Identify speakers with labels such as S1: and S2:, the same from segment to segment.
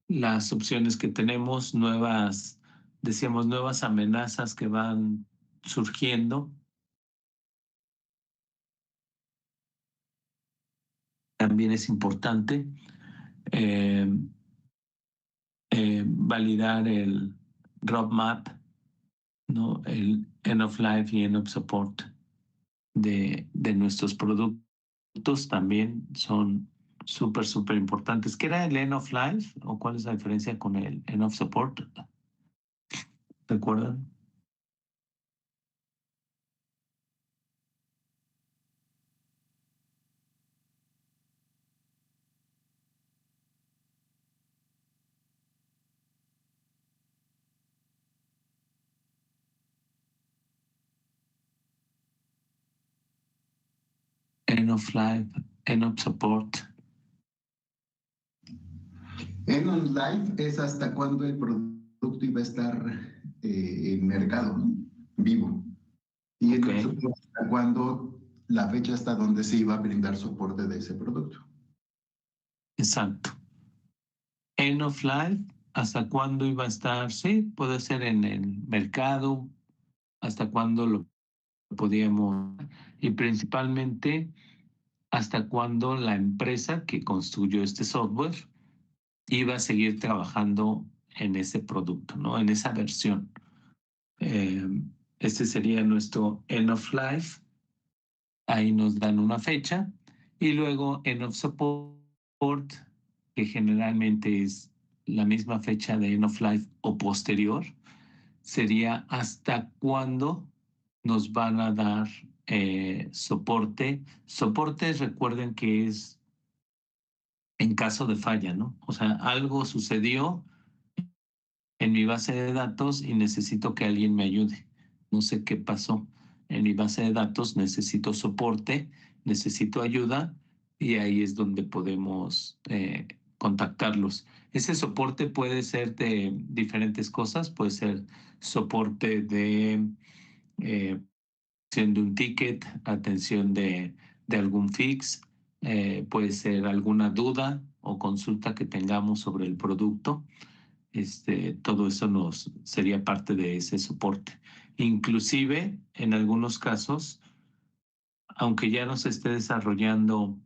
S1: las opciones que tenemos, nuevas, decíamos, nuevas amenazas que van surgiendo. También es importante eh, validar el roadmap, ¿no? El end of life y end of support de nuestros productos también son súper importantes. ¿Qué era el end of life o cuál es la diferencia con el end of support? ¿Recuerdan? End of life, end of support.
S2: End of life es hasta cuando el producto iba a estar en mercado, ¿no? Vivo. Y end of support hasta cuando la fecha hasta donde se iba a brindar soporte de ese producto.
S1: Exacto. End of life, hasta cuándo iba a estar, sí, puede ser en el mercado, hasta cuándo lo podíamos, y principalmente hasta cuándo la empresa que construyó este software iba a seguir trabajando en ese producto, ¿no? En esa versión. Este sería nuestro end of life. Ahí nos dan una fecha. Y luego end of support, que generalmente es la misma fecha de end of life o posterior, sería hasta cuándo nos van a dar soporte. Soporte, recuerden que es en caso de falla, ¿no? O sea, algo sucedió en mi base de datos y necesito que alguien me ayude. No sé qué pasó. En mi base de datos necesito soporte, necesito ayuda y ahí es donde podemos contactarlos. Ese soporte puede ser de diferentes cosas, puede ser soporte de atención de un ticket, atención de algún fix, puede ser alguna duda o consulta que tengamos sobre el producto. Todo eso nos sería parte de ese soporte. Inclusive, en algunos casos, aunque ya no se esté desarrollando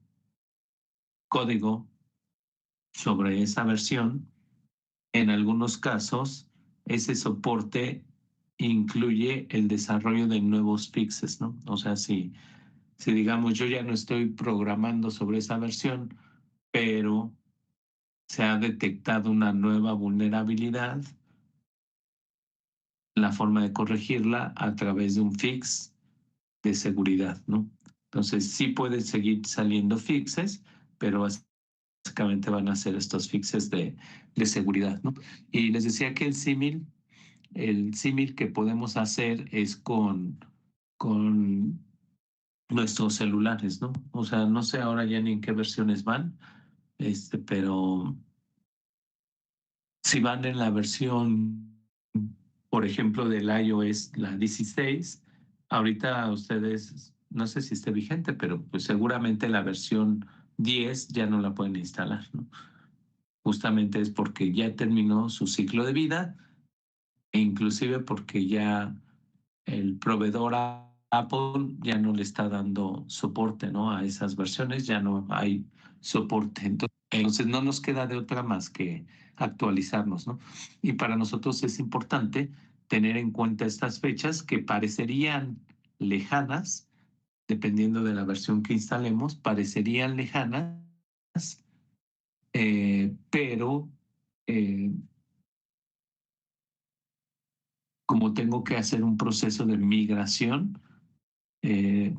S1: código sobre esa versión, en algunos casos ese soporte incluye el desarrollo de nuevos fixes, ¿no? O sea, si digamos yo ya no estoy programando sobre esa versión, pero se ha detectado una nueva vulnerabilidad, la forma de corregirla a través de un fix de seguridad, ¿no? Entonces sí pueden seguir saliendo fixes, pero básicamente van a ser estos fixes de seguridad, ¿no? Y les decía que el símil que podemos hacer es con nuestros celulares, ¿no? O sea, no sé ahora ya ni en qué versiones van, pero si van en la versión, por ejemplo, del iOS, la 16, ahorita ustedes, no sé si esté vigente, pero pues seguramente la versión 10 ya no la pueden instalar, ¿no? Justamente es porque ya terminó su ciclo de vida e inclusive porque ya el proveedor Apple ya no le está dando soporte, ¿no? A esas versiones, ya no hay soporte. Entonces no nos queda de otra más que actualizarnos, ¿no? Y para nosotros es importante tener en cuenta estas fechas que parecerían lejanas, dependiendo de la versión que instalemos, parecerían lejanas, pero eh, como tengo que hacer un proceso de migración,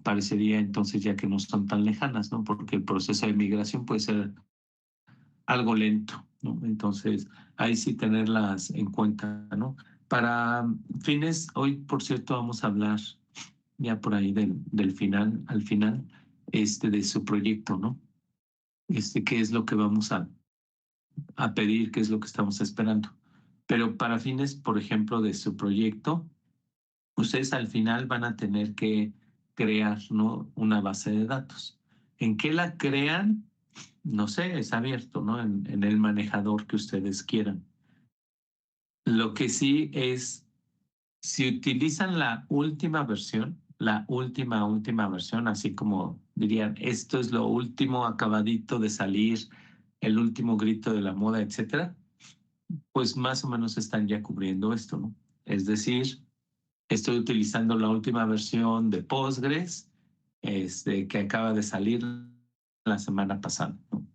S1: parecería entonces ya que no son tan lejanas, ¿no? Porque el proceso de migración puede ser algo lento, ¿no? Entonces, ahí sí tenerlas en cuenta, ¿no? Para fines, hoy, por cierto, vamos a hablar ya por ahí del final, al final, de su proyecto, ¿no? Qué es lo que vamos a pedir, qué es lo que estamos esperando. Pero para fines, por ejemplo, de su proyecto, ustedes al final van a tener que crear, ¿no? Una base de datos. ¿En qué la crean? no sé, es abierto, ¿no? En el manejador que ustedes quieran. Lo que sí es, si utilizan la última versión, la última versión, así como dirían, esto es lo último acabadito de salir, el último grito de la moda, etcétera, pues más o menos están ya cubriendo esto, ¿no? Es decir, estoy utilizando la última versión de Postgres, que acaba de salir la semana pasada, ¿no?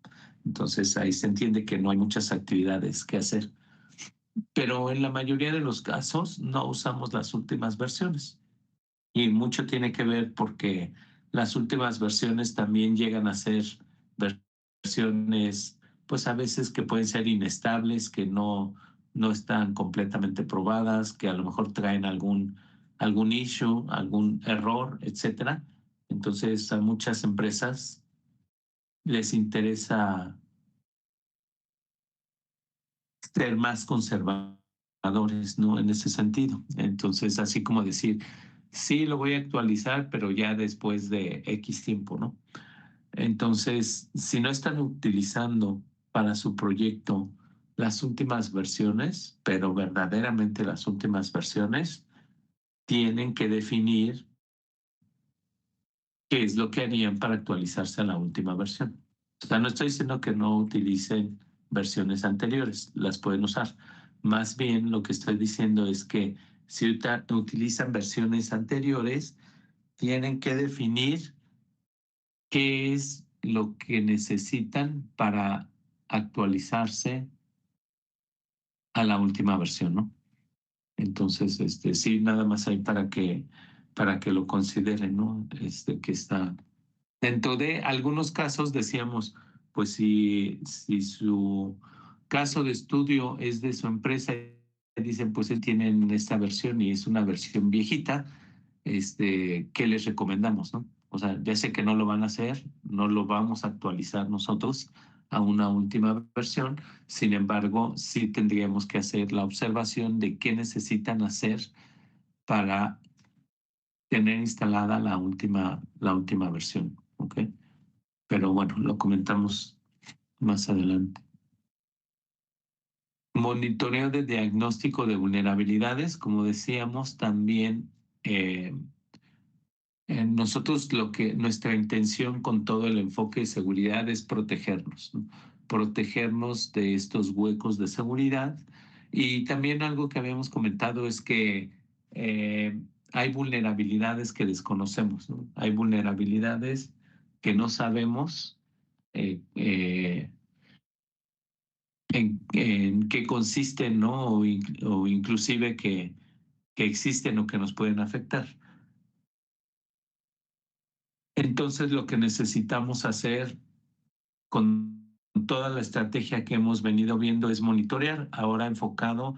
S1: Entonces ahí se entiende que no hay muchas actividades que hacer. Pero en la mayoría de los casos no usamos las últimas versiones. Y mucho tiene que ver porque las últimas versiones también llegan a ser versiones, pues a veces que pueden ser inestables, que no están completamente probadas, que a lo mejor traen algún issue, algún error, etcétera. Entonces a muchas empresas les interesa ser más conservadores, ¿no? En ese sentido. Entonces, así como decir, sí, lo voy a actualizar, pero ya después de X tiempo, ¿no? Entonces, si no están utilizando para su proyecto las últimas versiones, pero verdaderamente las últimas versiones, tienen que definir qué es lo que harían para actualizarse a la última versión. O sea, no estoy diciendo que no utilicen versiones anteriores, las pueden usar. Más bien lo que estoy diciendo es que si utilizan versiones anteriores, tienen que definir qué es lo que necesitan para actualizarse a la última versión, ¿no? Entonces, sí, nada más hay para que lo consideren, ¿no? Que está dentro de algunos casos decíamos, pues si su caso de estudio es de su empresa, dicen, pues él tienen esta versión y es una versión viejita, ¿qué les recomendamos, no? O sea, ya sé que no lo van a hacer, no lo vamos a actualizar nosotros a una última versión, sin embargo, sí tendríamos que hacer la observación de qué necesitan hacer para tener instalada la última versión, ¿ok? Pero bueno, lo comentamos más adelante. Monitoreo de diagnóstico de vulnerabilidades, como decíamos, también nosotros nuestra intención con todo el enfoque de seguridad es protegernos, ¿no? Protegernos de estos huecos de seguridad. Y también algo que habíamos comentado es que hay vulnerabilidades que desconocemos, ¿no? Hay vulnerabilidades que no sabemos en qué consisten, ¿no? O inclusive que existen o que nos pueden afectar. Entonces, lo que necesitamos hacer con toda la estrategia que hemos venido viendo es monitorear, ahora enfocado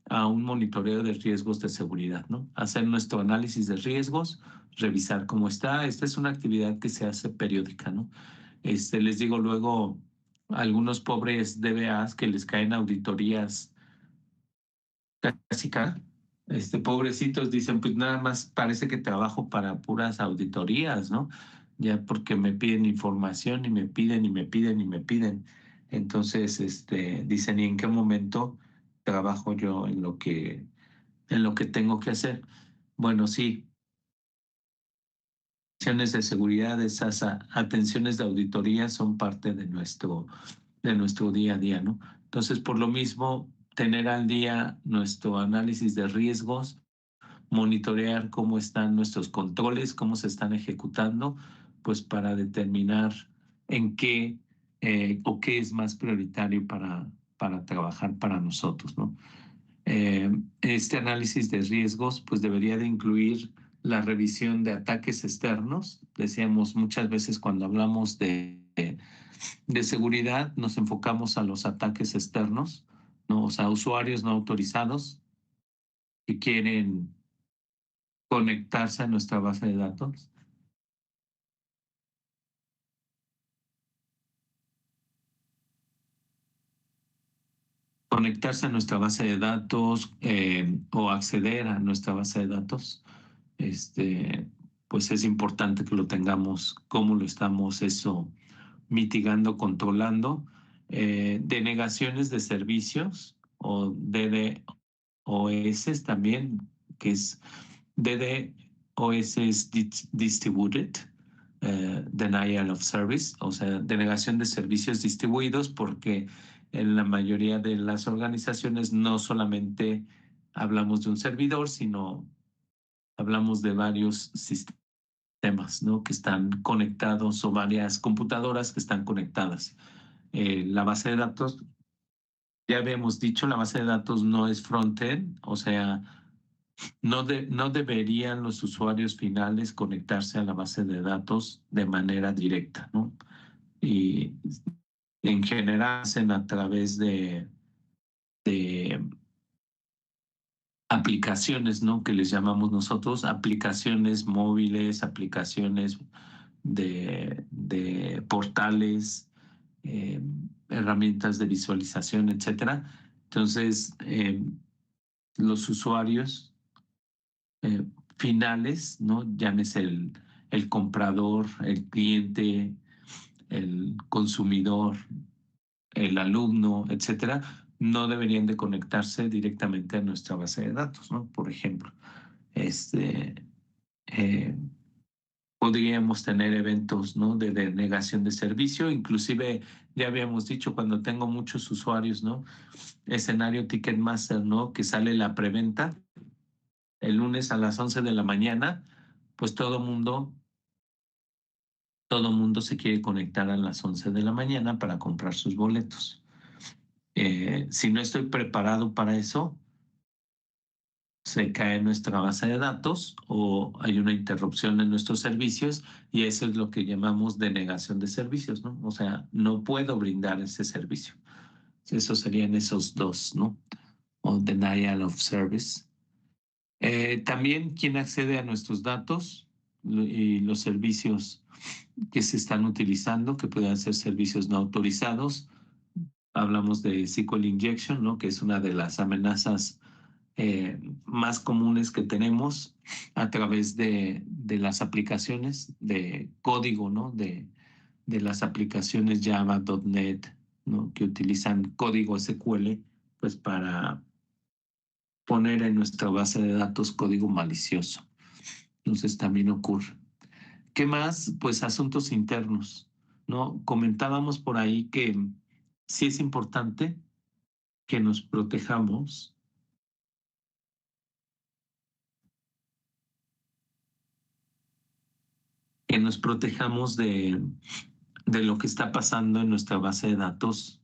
S1: a un monitoreo de riesgos de seguridad, ¿no? Hacer nuestro análisis de riesgos, revisar cómo está. Esta es una actividad que se hace periódica, ¿no? Les digo luego a algunos pobres DBAs que les caen auditorías casi cada, pobrecitos dicen, pues nada más parece que trabajo para puras auditorías, ¿no? Ya porque me piden información y me piden y me piden y me piden. Entonces, dicen, ¿y en qué momento trabajo yo en lo que tengo que hacer? Bueno, sí, acciones de seguridad, esas atenciones de auditoría son parte de nuestro día a día, ¿no? Entonces, por lo mismo, tener al día nuestro análisis de riesgos, monitorear cómo están nuestros controles, cómo se están ejecutando, pues para determinar en qué o qué es más prioritario para trabajar para nosotros, ¿no? Este análisis de riesgos pues debería de incluir la revisión de ataques externos. Decíamos muchas veces cuando hablamos de seguridad nos enfocamos a los ataques externos, ¿no? O sea, usuarios no autorizados que quieren conectarse a nuestra base de datos. Conectarse a nuestra base de datos o acceder a nuestra base de datos, pues es importante que lo tengamos, cómo lo estamos eso mitigando, controlando, denegaciones de servicios o DDoS también, que es DDoS es Distributed Denial of Service, o sea, denegación de servicios distribuidos, porque en la mayoría de las organizaciones no solamente hablamos de un servidor, sino hablamos de varios sistemas, ¿no? Que están conectados o varias computadoras que están conectadas. La base de datos, ya habíamos dicho, la base de datos no es frontend, o sea, no deberían los usuarios finales conectarse a la base de datos de manera directa, ¿no? Y en general hacen a través de aplicaciones, ¿no? Que les llamamos nosotros, aplicaciones móviles, aplicaciones de portales, herramientas de visualización, etcétera. Entonces, los usuarios finales, ¿no? Llámese el comprador, el cliente, el consumidor, el alumno, etcétera, no deberían de conectarse directamente a nuestra base de datos, ¿no? Por ejemplo, este, eh, podríamos tener eventos, ¿no? De denegación de servicio, inclusive ya habíamos dicho cuando tengo muchos usuarios, ¿no? Escenario Ticketmaster, ¿no? Que sale la preventa el lunes a las 11 de la mañana, pues todo mundo se quiere conectar a las 11 de la mañana para comprar sus boletos. Si no estoy preparado para eso, se cae nuestra base de datos o hay una interrupción en nuestros servicios y eso es lo que llamamos denegación de servicios, ¿no? O sea, no puedo brindar ese servicio. Esos serían esos dos, ¿no? O denial of service. También quien accede a nuestros datos y los servicios que se están utilizando, que pueden ser servicios no autorizados. Hablamos de SQL injection, ¿no? Que es una de las amenazas más comunes que tenemos a través de las aplicaciones de código, ¿no? De las aplicaciones Java, .NET, ¿no? Que utilizan código SQL, pues para poner en nuestra base de datos código malicioso. Entonces también ocurre. ¿Qué más? Pues asuntos internos, ¿no? Comentábamos por ahí que sí es importante que nos protejamos de lo que está pasando en nuestra base de datos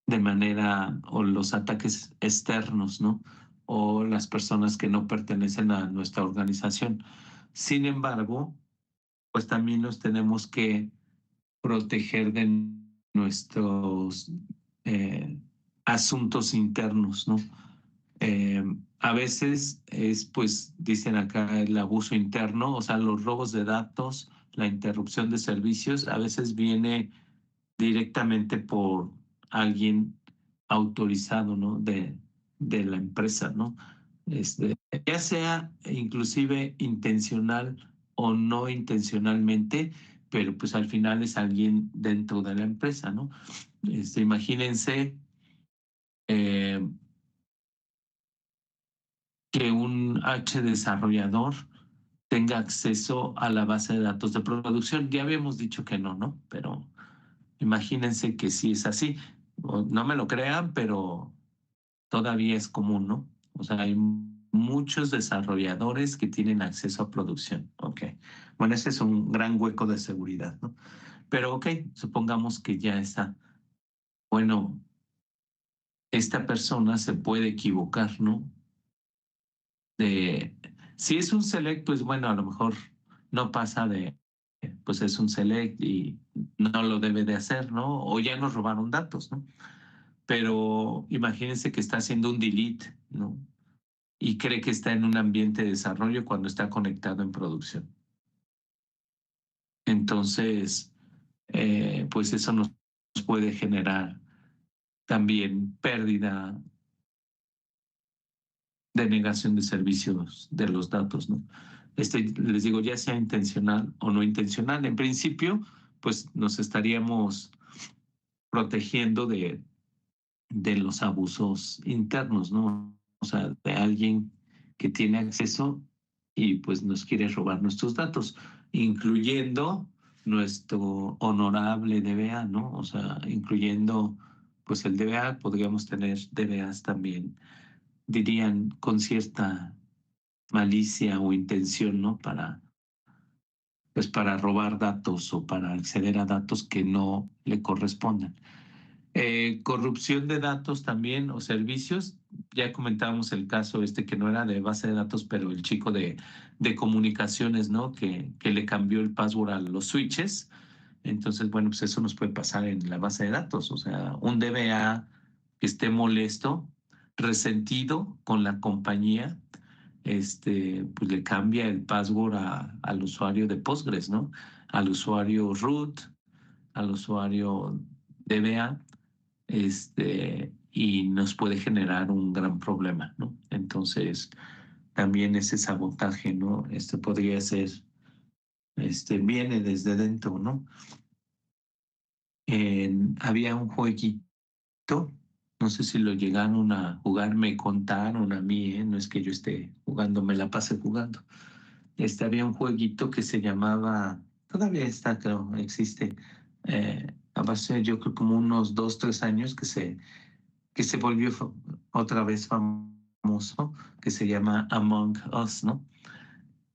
S1: de manera, o los ataques externos, ¿no? O las personas que no pertenecen a nuestra organización. Sin embargo, pues también nos tenemos que proteger de nuestros asuntos internos, ¿no? A veces es, pues, dicen acá el abuso interno, o sea, los robos de datos, la interrupción de servicios, a veces viene directamente por alguien autorizado, ¿no? De la empresa, ¿no? Ya sea inclusive intencional o no intencionalmente, pero pues al final es alguien dentro de la empresa, ¿no? Imagínense eh, que un H desarrollador tenga acceso a la base de datos de producción. Ya habíamos dicho que no, ¿no? Pero imagínense que sí es así. No me lo crean, pero todavía es común, ¿no? O sea, hay muchos desarrolladores que tienen acceso a producción. Ok. Bueno, ese es un gran hueco de seguridad, ¿no? Pero ok, supongamos que ya está. Bueno, esta persona se puede equivocar, ¿no? Si es un select, pues bueno, a lo mejor no pasa pues es un select y no lo debe de hacer, ¿no? O ya nos robaron datos, ¿no? Pero imagínense que está haciendo un delete, ¿no? Y cree que está en un ambiente de desarrollo cuando está conectado en producción. Entonces, pues eso nos puede generar también pérdida, denegación de servicios de los datos, ¿no? Les digo, ya sea intencional o no intencional. En principio, pues nos estaríamos protegiendo de los abusos internos, ¿no? O sea, de alguien que tiene acceso y pues nos quiere robar nuestros datos, incluyendo nuestro honorable DBA, ¿no? O sea, incluyendo pues el DBA, podríamos tener DBAs también, dirían, con cierta malicia o intención, ¿no? Pues para robar datos o para acceder a datos que no le correspondan. Corrupción de datos también o servicios. Ya comentábamos el caso que no era de base de datos, pero el chico de comunicaciones, ¿no? Que le cambió el password a los switches. Entonces, bueno, pues eso nos puede pasar en la base de datos. O sea, un DBA que esté molesto, resentido con la compañía, pues le cambia el password al usuario de Postgres, ¿no? Al usuario root, al usuario DBA, y nos puede generar un gran problema, ¿no? Entonces, también ese sabotaje, ¿no? Podría ser, viene desde dentro, ¿no? Había un jueguito, no sé si lo llegaron a jugar, me contaron a mí, ¿eh? No es que yo esté jugando, me la pase jugando. Había un jueguito que se llamaba, todavía está, creo, existe, a base, yo creo como unos 2, 3 años que se volvió otra vez famoso, que se llama Among Us, ¿no?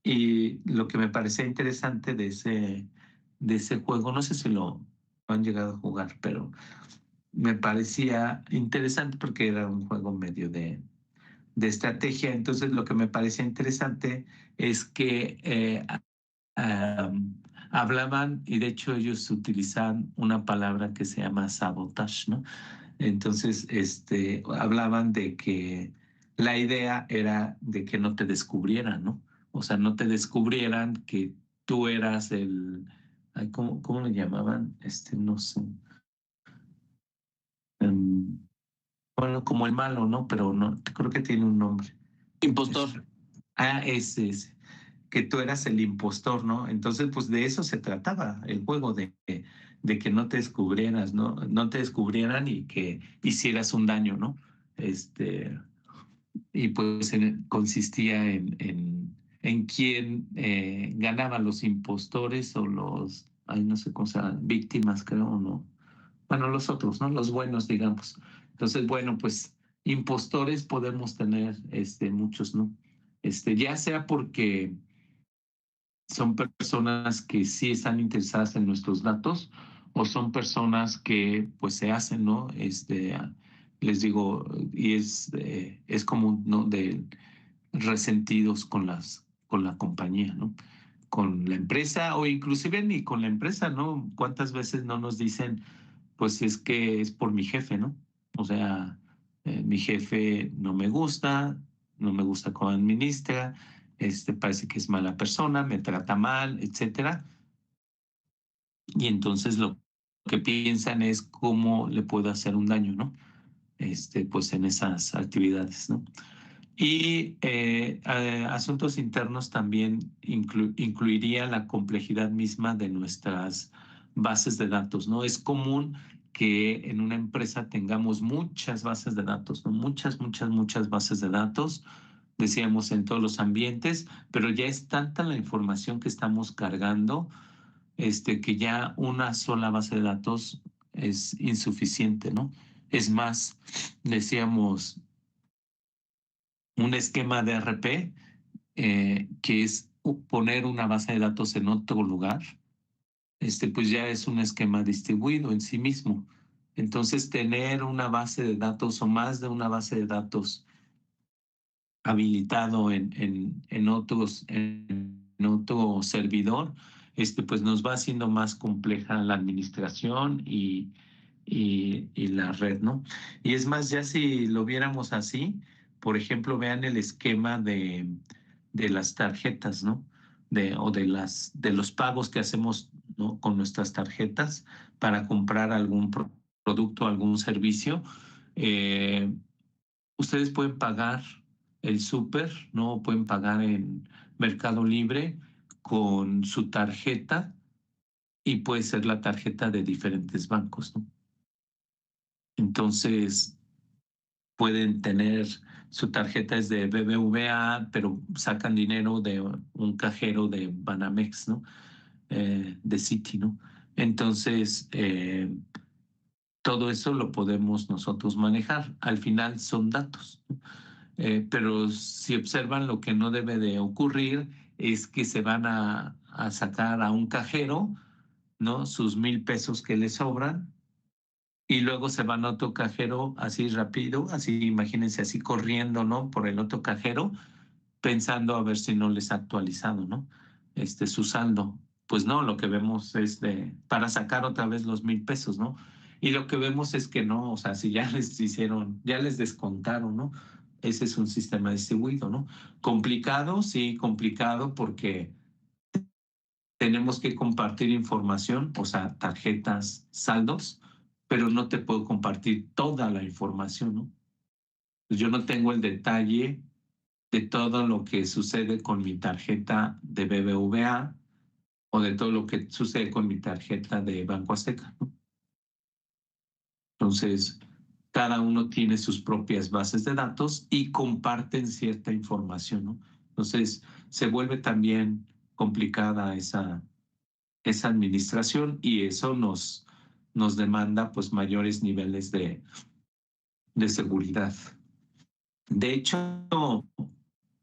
S1: Y lo que me parecía interesante de ese juego, no sé si lo han llegado a jugar, pero me parecía interesante porque era un juego medio de estrategia. Entonces, lo que me parecía interesante es que hablaban, y de hecho ellos utilizan una palabra que se llama sabotage, ¿no? Entonces, hablaban de que la idea era de que no te descubrieran, ¿no? O sea, no te descubrieran que tú eras ay, ¿cómo le llamaban? No sé. Em, bueno, como el malo, ¿no? Pero no, creo que tiene un nombre.
S3: Impostor.
S1: Ese, que tú eras el impostor, ¿no? Entonces, pues de eso se trataba el juego, de que no te descubrieras, ¿no? No te descubrieran y que hicieras un daño, ¿no? Y pues consistía en quién ganaba, los impostores o ay, no sé cómo se llaman, víctimas, creo, ¿no? Bueno, los otros, ¿no? Los buenos, digamos. Entonces, bueno, pues impostores podemos tener muchos, ¿no? Ya sea porque son personas que sí están interesadas en nuestros datos o son personas que pues se hacen, ¿no? Les digo, y es común, ¿no? De resentidos con la compañía, ¿no? Con la empresa o inclusive ni con la empresa, ¿no? ¿Cuántas veces no nos dicen, pues es que es por mi jefe, ¿no? O sea, mi jefe no me gusta cómo administra, parece que es mala persona, me trata mal, etcétera. Y entonces lo que piensan es cómo le puedo hacer un daño, ¿no? Pues en esas actividades, ¿no? Y asuntos internos también incluiría la complejidad misma de nuestras bases de datos, ¿no? Es común que en una empresa tengamos muchas bases de datos, ¿no? Muchas bases de datos, decíamos, en todos los ambientes, pero ya es tanta la información que estamos cargando, que ya una sola base de datos es insuficiente, ¿no? Es más, decíamos, un esquema de RP, que es poner una base de datos en otro lugar, pues ya es un esquema distribuido en sí mismo. Entonces, tener una base de datos o más de una base de datos habilitado en otro servidor, pues nos va haciendo más compleja la administración y la red, ¿no? Y es más, ya si lo viéramos así, por ejemplo, vean el esquema de las tarjetas, ¿no? De los pagos que hacemos, ¿no? Con nuestras tarjetas para comprar algún producto, algún servicio. Ustedes pueden pagar el súper, ¿no? Pueden pagar en Mercado Libre con su tarjeta y puede ser la tarjeta de diferentes bancos, ¿no? Entonces, pueden tener, su tarjeta es de BBVA, pero sacan dinero de un cajero de Banamex, ¿no? De Citi, ¿no? Entonces, todo eso lo podemos nosotros manejar. Al final son datos, ¿no? Pero si observan, lo que no debe de ocurrir es que se van a sacar a un cajero, ¿no? Sus 1,000 pesos que les sobran y luego se van a otro cajero así rápido, así imagínense, así corriendo, ¿no? Por el otro cajero, pensando a ver si no les ha actualizado, ¿no? Su saldo. Pues no, lo que vemos es para sacar otra vez los 1,000 pesos, ¿no? Y lo que vemos es que no, o sea, si ya les hicieron, ya les descontaron, ¿no? Ese es un sistema distribuido, ¿no? Complicado, sí, complicado porque tenemos que compartir información, o sea, tarjetas, saldos, pero no te puedo compartir toda la información, ¿no? Pues yo no tengo el detalle de todo lo que sucede con mi tarjeta de BBVA o de todo lo que sucede con mi tarjeta de Banco Azteca, ¿no? Entonces, cada uno tiene sus propias bases de datos y comparten cierta información, ¿no? Entonces, se vuelve también complicada esa administración y eso nos demanda pues mayores niveles de seguridad. De hecho,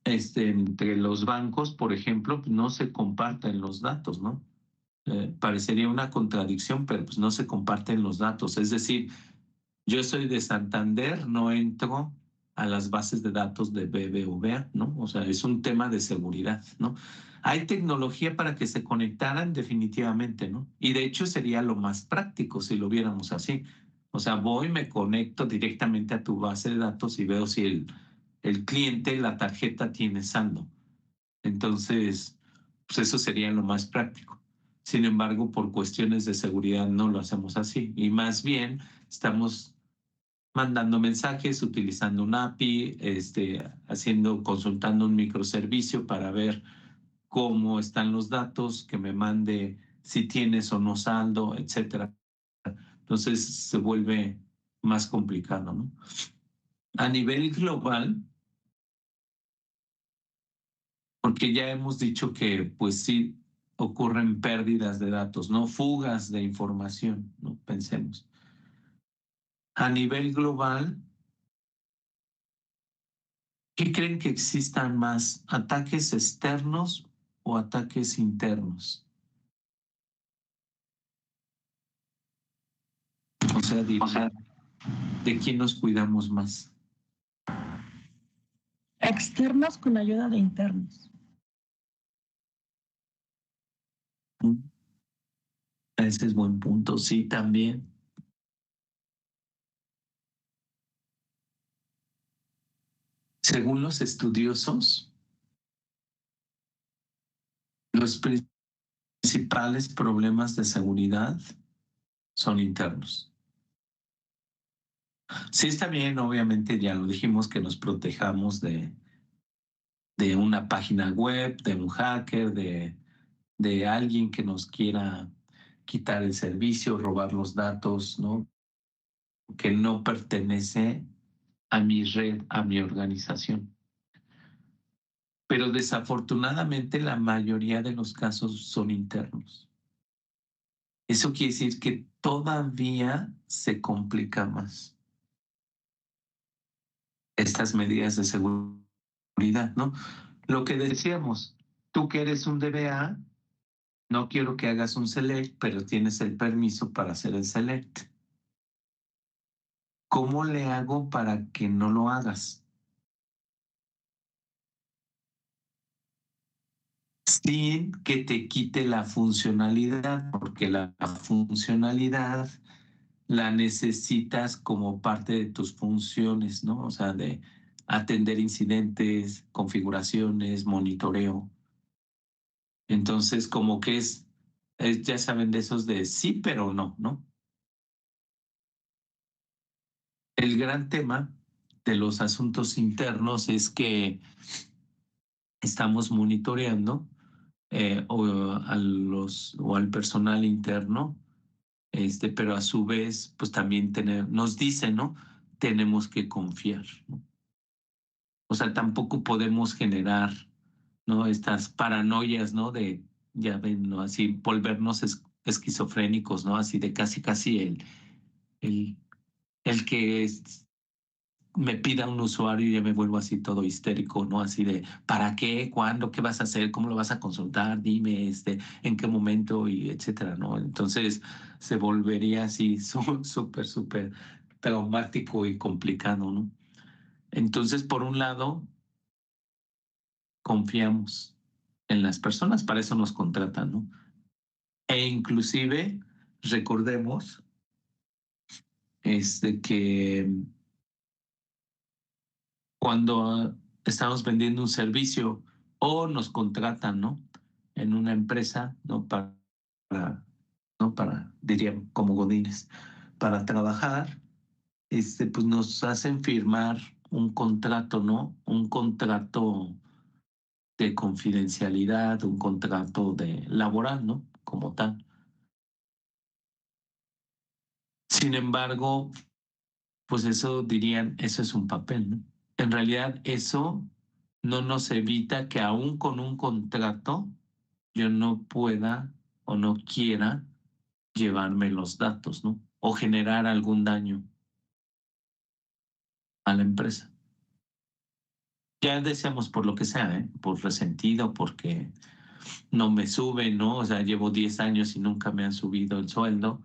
S1: entre los bancos, por ejemplo, no se comparten los datos, ¿no? Parecería una contradicción, pero pues no se comparten los datos. Es decir, yo soy de Santander, no entro a las bases de datos de BBVA, ¿no? O sea, es un tema de seguridad, ¿no? Hay tecnología para que se conectaran definitivamente, ¿no? Y de hecho sería lo más práctico si lo viéramos así. O sea, voy, me conecto directamente a tu base de datos y veo si el cliente, la tarjeta tiene saldo. Entonces, pues eso sería lo más práctico. Sin embargo, por cuestiones de seguridad no lo hacemos así. Y más bien estamos mandando mensajes, utilizando un API, consultando un microservicio para ver cómo están los datos, que me mande si tienes o no saldo, etcétera. Entonces se vuelve más complicado, ¿no? A nivel global, porque ya hemos dicho que pues sí ocurren pérdidas de datos, no fugas de información, ¿no? Pensemos. A nivel global, ¿qué creen que existan más? ¿Ataques externos o ataques internos? O sea, ¿de quién nos cuidamos más?
S3: Externos con ayuda de internos.
S1: Ese es buen punto, sí, también. Según los estudiosos, los principales problemas de seguridad son internos. Sí, está bien, obviamente ya lo dijimos, que nos protejamos de una página web, de un hacker, de alguien que nos quiera quitar el servicio, robar los datos, ¿no? Que no pertenece a mi red, a mi organización. Pero desafortunadamente la mayoría de los casos son internos. Eso quiere decir que todavía se complica más estas medidas de seguridad, ¿no? Lo que decíamos, tú que eres un DBA, no quiero que hagas un select, pero tienes el permiso para hacer el select. ¿Cómo le hago para que no lo hagas? Sin que te quite la funcionalidad, porque la funcionalidad la necesitas como parte de tus funciones, ¿no? O sea, de atender incidentes, configuraciones, monitoreo. Entonces, como que ya saben de esos de sí, pero no, ¿no? El gran tema de los asuntos internos es que estamos monitoreando o al personal interno, pero a su vez, pues también nos dice, ¿no? Tenemos que confiar, ¿no? O sea, tampoco podemos generar, ¿no? Estas paranoias, ¿no? Ya ven, ¿no? Así volvernos esquizofrénicos, ¿no? Así de casi el, el que me pida un usuario y ya me vuelvo así todo histérico, ¿no? Así de, ¿para qué? ¿Cuándo? ¿Qué vas a hacer? ¿Cómo lo vas a consultar? Dime, en qué momento y etcétera, ¿no? Entonces se volvería así súper traumático y complicado, ¿no? Entonces, por un lado, confiamos en las personas, para eso nos contratan, ¿no? E inclusive recordemos que cuando estamos vendiendo un servicio o nos contratan, ¿no? En una empresa, ¿no? ¿No? Diría, como godines, para trabajar, pues nos hacen firmar un contrato, ¿no? Un contrato de confidencialidad, un contrato laboral, ¿no? Como tal. Sin embargo, pues eso dirían, eso es un papel, ¿no? En realidad eso no nos evita que aún con un contrato yo no pueda o no quiera llevarme los datos, ¿no? O generar algún daño a la empresa. Ya decíamos por lo que sea, ¿eh? Por resentido, porque no me suben, ¿no? O sea, llevo 10 años y nunca me han subido el sueldo.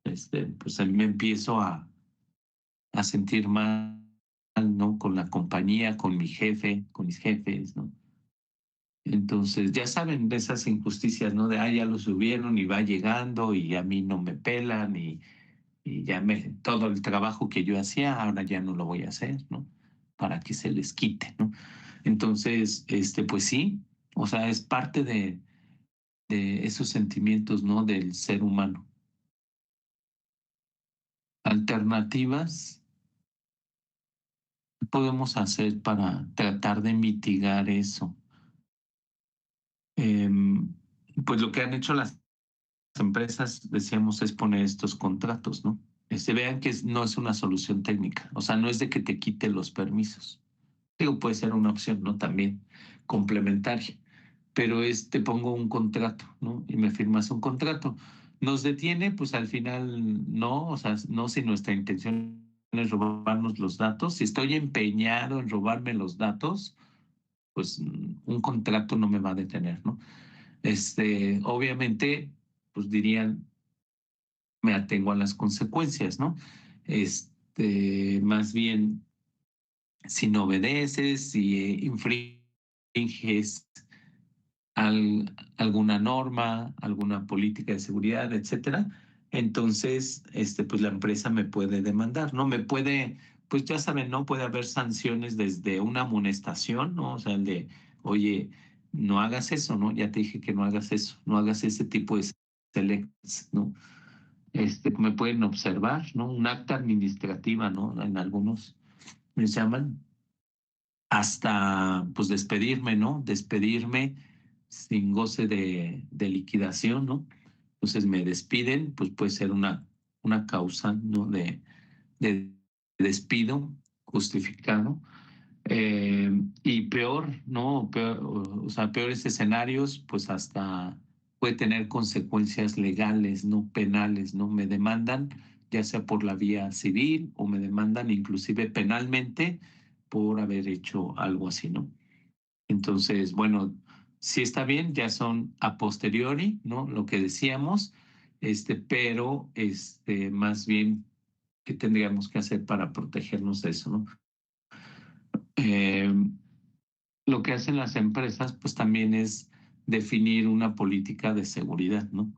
S1: Pues ahí me empiezo a sentir mal, ¿no? Con la compañía, con mi jefe, con mis jefes, ¿no? Entonces, ya saben de esas injusticias, ¿no? De, ya lo subieron y va llegando y a mí no me pelan y todo el trabajo que yo hacía, ahora ya no lo voy a hacer, ¿no? Para que se les quite, ¿no? Entonces, pues sí, o sea, es parte de esos sentimientos, ¿no? Del ser humano. Alternativas podemos hacer para tratar de mitigar eso. Pues lo que han hecho las empresas, decíamos, es poner estos contratos, ¿no? Vean que no es una solución técnica, o sea, no es de que te quite los permisos. Digo, puede ser una opción, ¿no? También complementaria, pero te pongo un contrato, ¿no? Y me firmas un contrato. ¿Nos detiene? Pues al final no, o sea, no si nuestra intención es robarnos los datos. Si estoy empeñado en robarme los datos, pues un contrato no me va a detener, ¿no? Obviamente, pues dirían, me atengo a las consecuencias, ¿no? Más bien, si no obedeces, si infringes alguna norma, alguna política de seguridad, etcétera, entonces, pues la empresa me puede demandar, ¿no? Pues ya saben, ¿no? Puede haber sanciones desde una amonestación, ¿no? O sea, oye, no hagas eso, ¿no? Ya te dije que no hagas eso, no hagas ese tipo de selects, ¿no? Me pueden observar, ¿no? Un acta administrativa, ¿no? En algunos me llaman hasta, pues, despedirme, ¿no? Despedirme sin goce de liquidación, ¿no? Entonces me despiden, pues puede ser una causa, ¿no? De despido justificado. Y peor, ¿no? O sea, peores escenarios, pues hasta puede tener consecuencias legales, no penales, ¿no? Me demandan, ya sea por la vía civil o me demandan inclusive penalmente por haber hecho algo así, ¿no? Entonces, bueno, sí está bien, ya son a posteriori, ¿no? Lo que decíamos, pero más bien, ¿qué tendríamos que hacer para protegernos de eso, ¿no? Eh, lo que hacen las empresas, pues también es definir una política de seguridad, ¿no?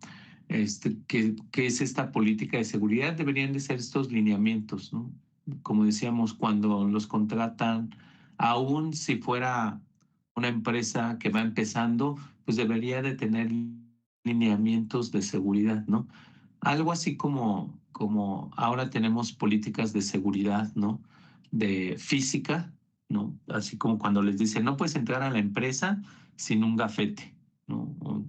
S1: ¿Qué es esta política de seguridad? Deberían de ser estos lineamientos, ¿no? Como decíamos, cuando los contratan, aún si fuera una empresa que va empezando, pues debería de tener lineamientos de seguridad, ¿no? Algo así como ahora tenemos políticas de seguridad, ¿no? De física, ¿no? Así como cuando les dicen, no puedes entrar a la empresa sin un gafete, ¿no?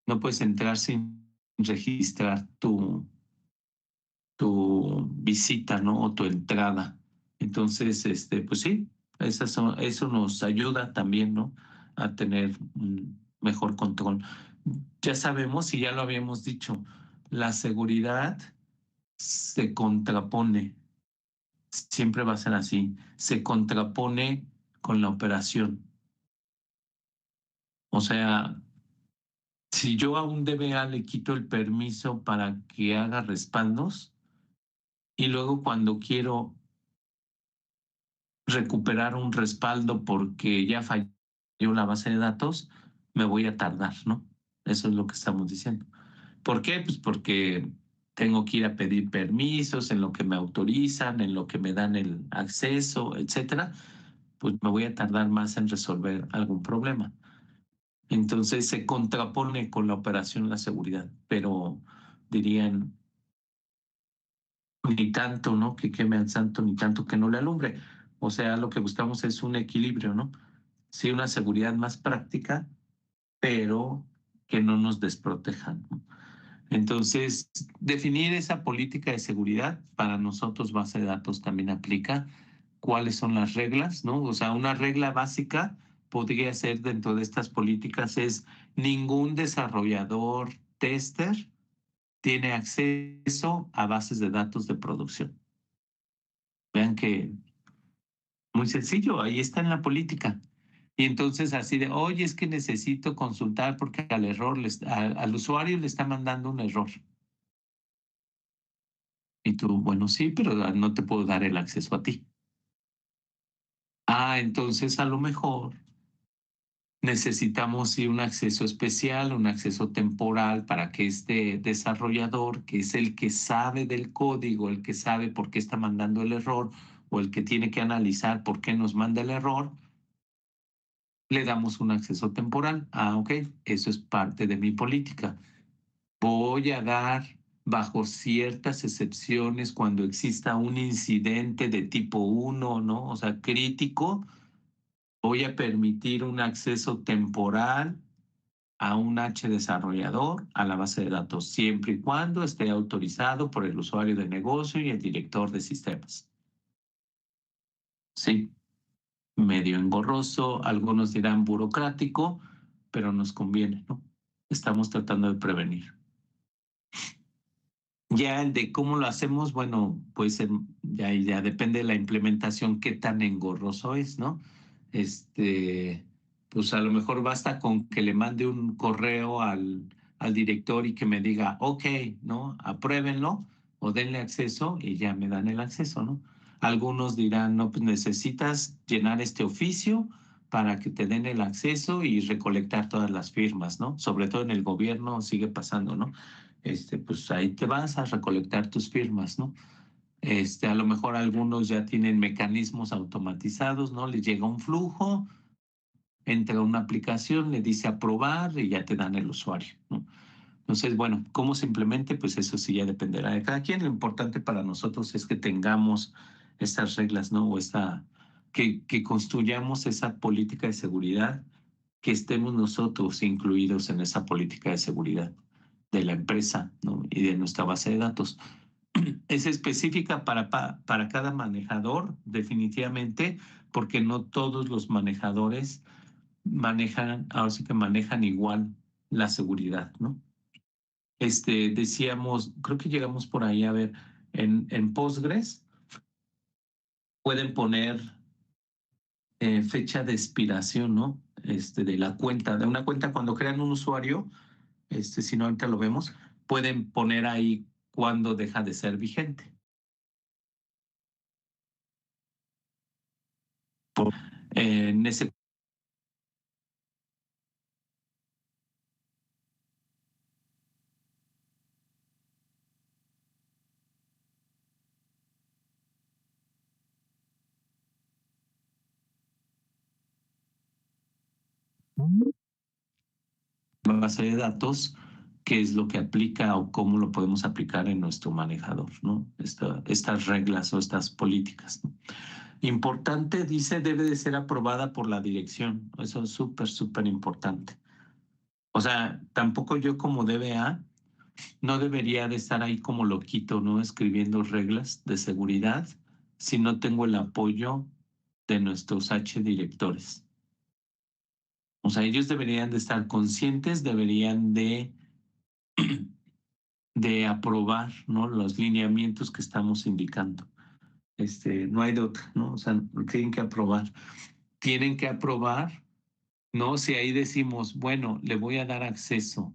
S1: No puedes entrar sin registrar tu visita, ¿no? O tu entrada. Entonces, pues sí, eso nos ayuda también, ¿no? A tener un mejor control. Ya sabemos, y ya lo habíamos dicho, la seguridad se contrapone, siempre va a ser así, se contrapone con la operación. O sea, si yo a un DBA le quito el permiso para que haga respaldos y luego cuando quiero recuperar un respaldo porque ya falló la base de datos, me voy a tardar, ¿no? Eso es lo que estamos diciendo. ¿Por qué? Pues porque tengo que ir a pedir permisos en lo que me autorizan, en lo que me dan el acceso, etcétera. Pues me voy a tardar más en resolver algún problema. Entonces se contrapone con la operación de la seguridad, pero dirían, ni tanto, ¿no? Que queme al santo, ni tanto que no le alumbre. O sea, lo que buscamos es un equilibrio, ¿no? Sí, una seguridad más práctica, pero que no nos desprotejan, ¿no? Entonces, definir esa política de seguridad para nosotros, base de datos, también aplica. ¿Cuáles son las reglas, no? O sea, una regla básica podría ser dentro de estas políticas es ningún desarrollador tester tiene acceso a bases de datos de producción. Vean que muy sencillo, ahí está en la política. Y entonces así de, oye, es que necesito consultar porque al usuario le está mandando un error. Y tú, bueno, sí, pero no te puedo dar el acceso a ti. Ah, entonces a lo mejor necesitamos sí un acceso especial, un acceso temporal para que este desarrollador, que es el que sabe del código, el que sabe por qué está mandando el error o el que tiene que analizar por qué nos manda el error, le damos un acceso temporal. Ah, ok, eso es parte de mi política. Voy a dar bajo ciertas excepciones cuando exista un incidente de tipo 1, ¿no? O sea, crítico, voy a permitir un acceso temporal a un H desarrollador a la base de datos, siempre y cuando esté autorizado por el usuario de negocio y el director de sistemas. Sí, medio engorroso, algunos dirán burocrático, pero nos conviene, ¿no? Estamos tratando de prevenir. Ya el de cómo lo hacemos, bueno, pues ya depende de la implementación, qué tan engorroso es, ¿no? Pues a lo mejor basta con que le mande un correo al director y que me diga, ok, ¿no? Apruébenlo o denle acceso y ya me dan el acceso, ¿no? Algunos dirán, no, pues necesitas llenar este oficio para que te den el acceso y recolectar todas las firmas, ¿no? Sobre todo en el gobierno sigue pasando, ¿no? Pues ahí te vas a recolectar tus firmas, ¿no? A lo mejor algunos ya tienen mecanismos automatizados, ¿no? Les llega un flujo, entra una aplicación, le dice aprobar y ya te dan el usuario, ¿no? Entonces, bueno, ¿cómo se implemente? Pues eso sí ya dependerá de cada quien. Lo importante para nosotros es que tengamos estas reglas, ¿no? Que construyamos esa política de seguridad, que estemos nosotros incluidos en esa política de seguridad de la empresa, ¿no? Y de nuestra base de datos. Es específica para cada manejador, definitivamente, porque no todos los manejadores manejan, ahora sí que manejan igual la seguridad, ¿no? Decíamos, creo que llegamos por ahí a ver, en Postgres pueden poner fecha de expiración, ¿no? De la cuenta, de una cuenta cuando crean un usuario, si no ahorita lo vemos, pueden poner ahí cuándo deja de ser vigente. En ese base de datos, qué es lo que aplica o cómo lo podemos aplicar en nuestro manejador, ¿no? Estas reglas o estas políticas, ¿no? Importante, dice, debe de ser aprobada por la dirección. Eso es súper, súper importante. O sea, tampoco yo como DBA no debería de estar ahí como loquito, ¿no? Escribiendo reglas de seguridad si no tengo el apoyo de nuestros H directores. O sea, ellos deberían de estar conscientes, deberían de aprobar, ¿no? Los lineamientos que estamos indicando. No hay de otra, ¿no? O sea, tienen que aprobar. Tienen que aprobar, ¿no? Si ahí decimos, bueno, le voy a dar acceso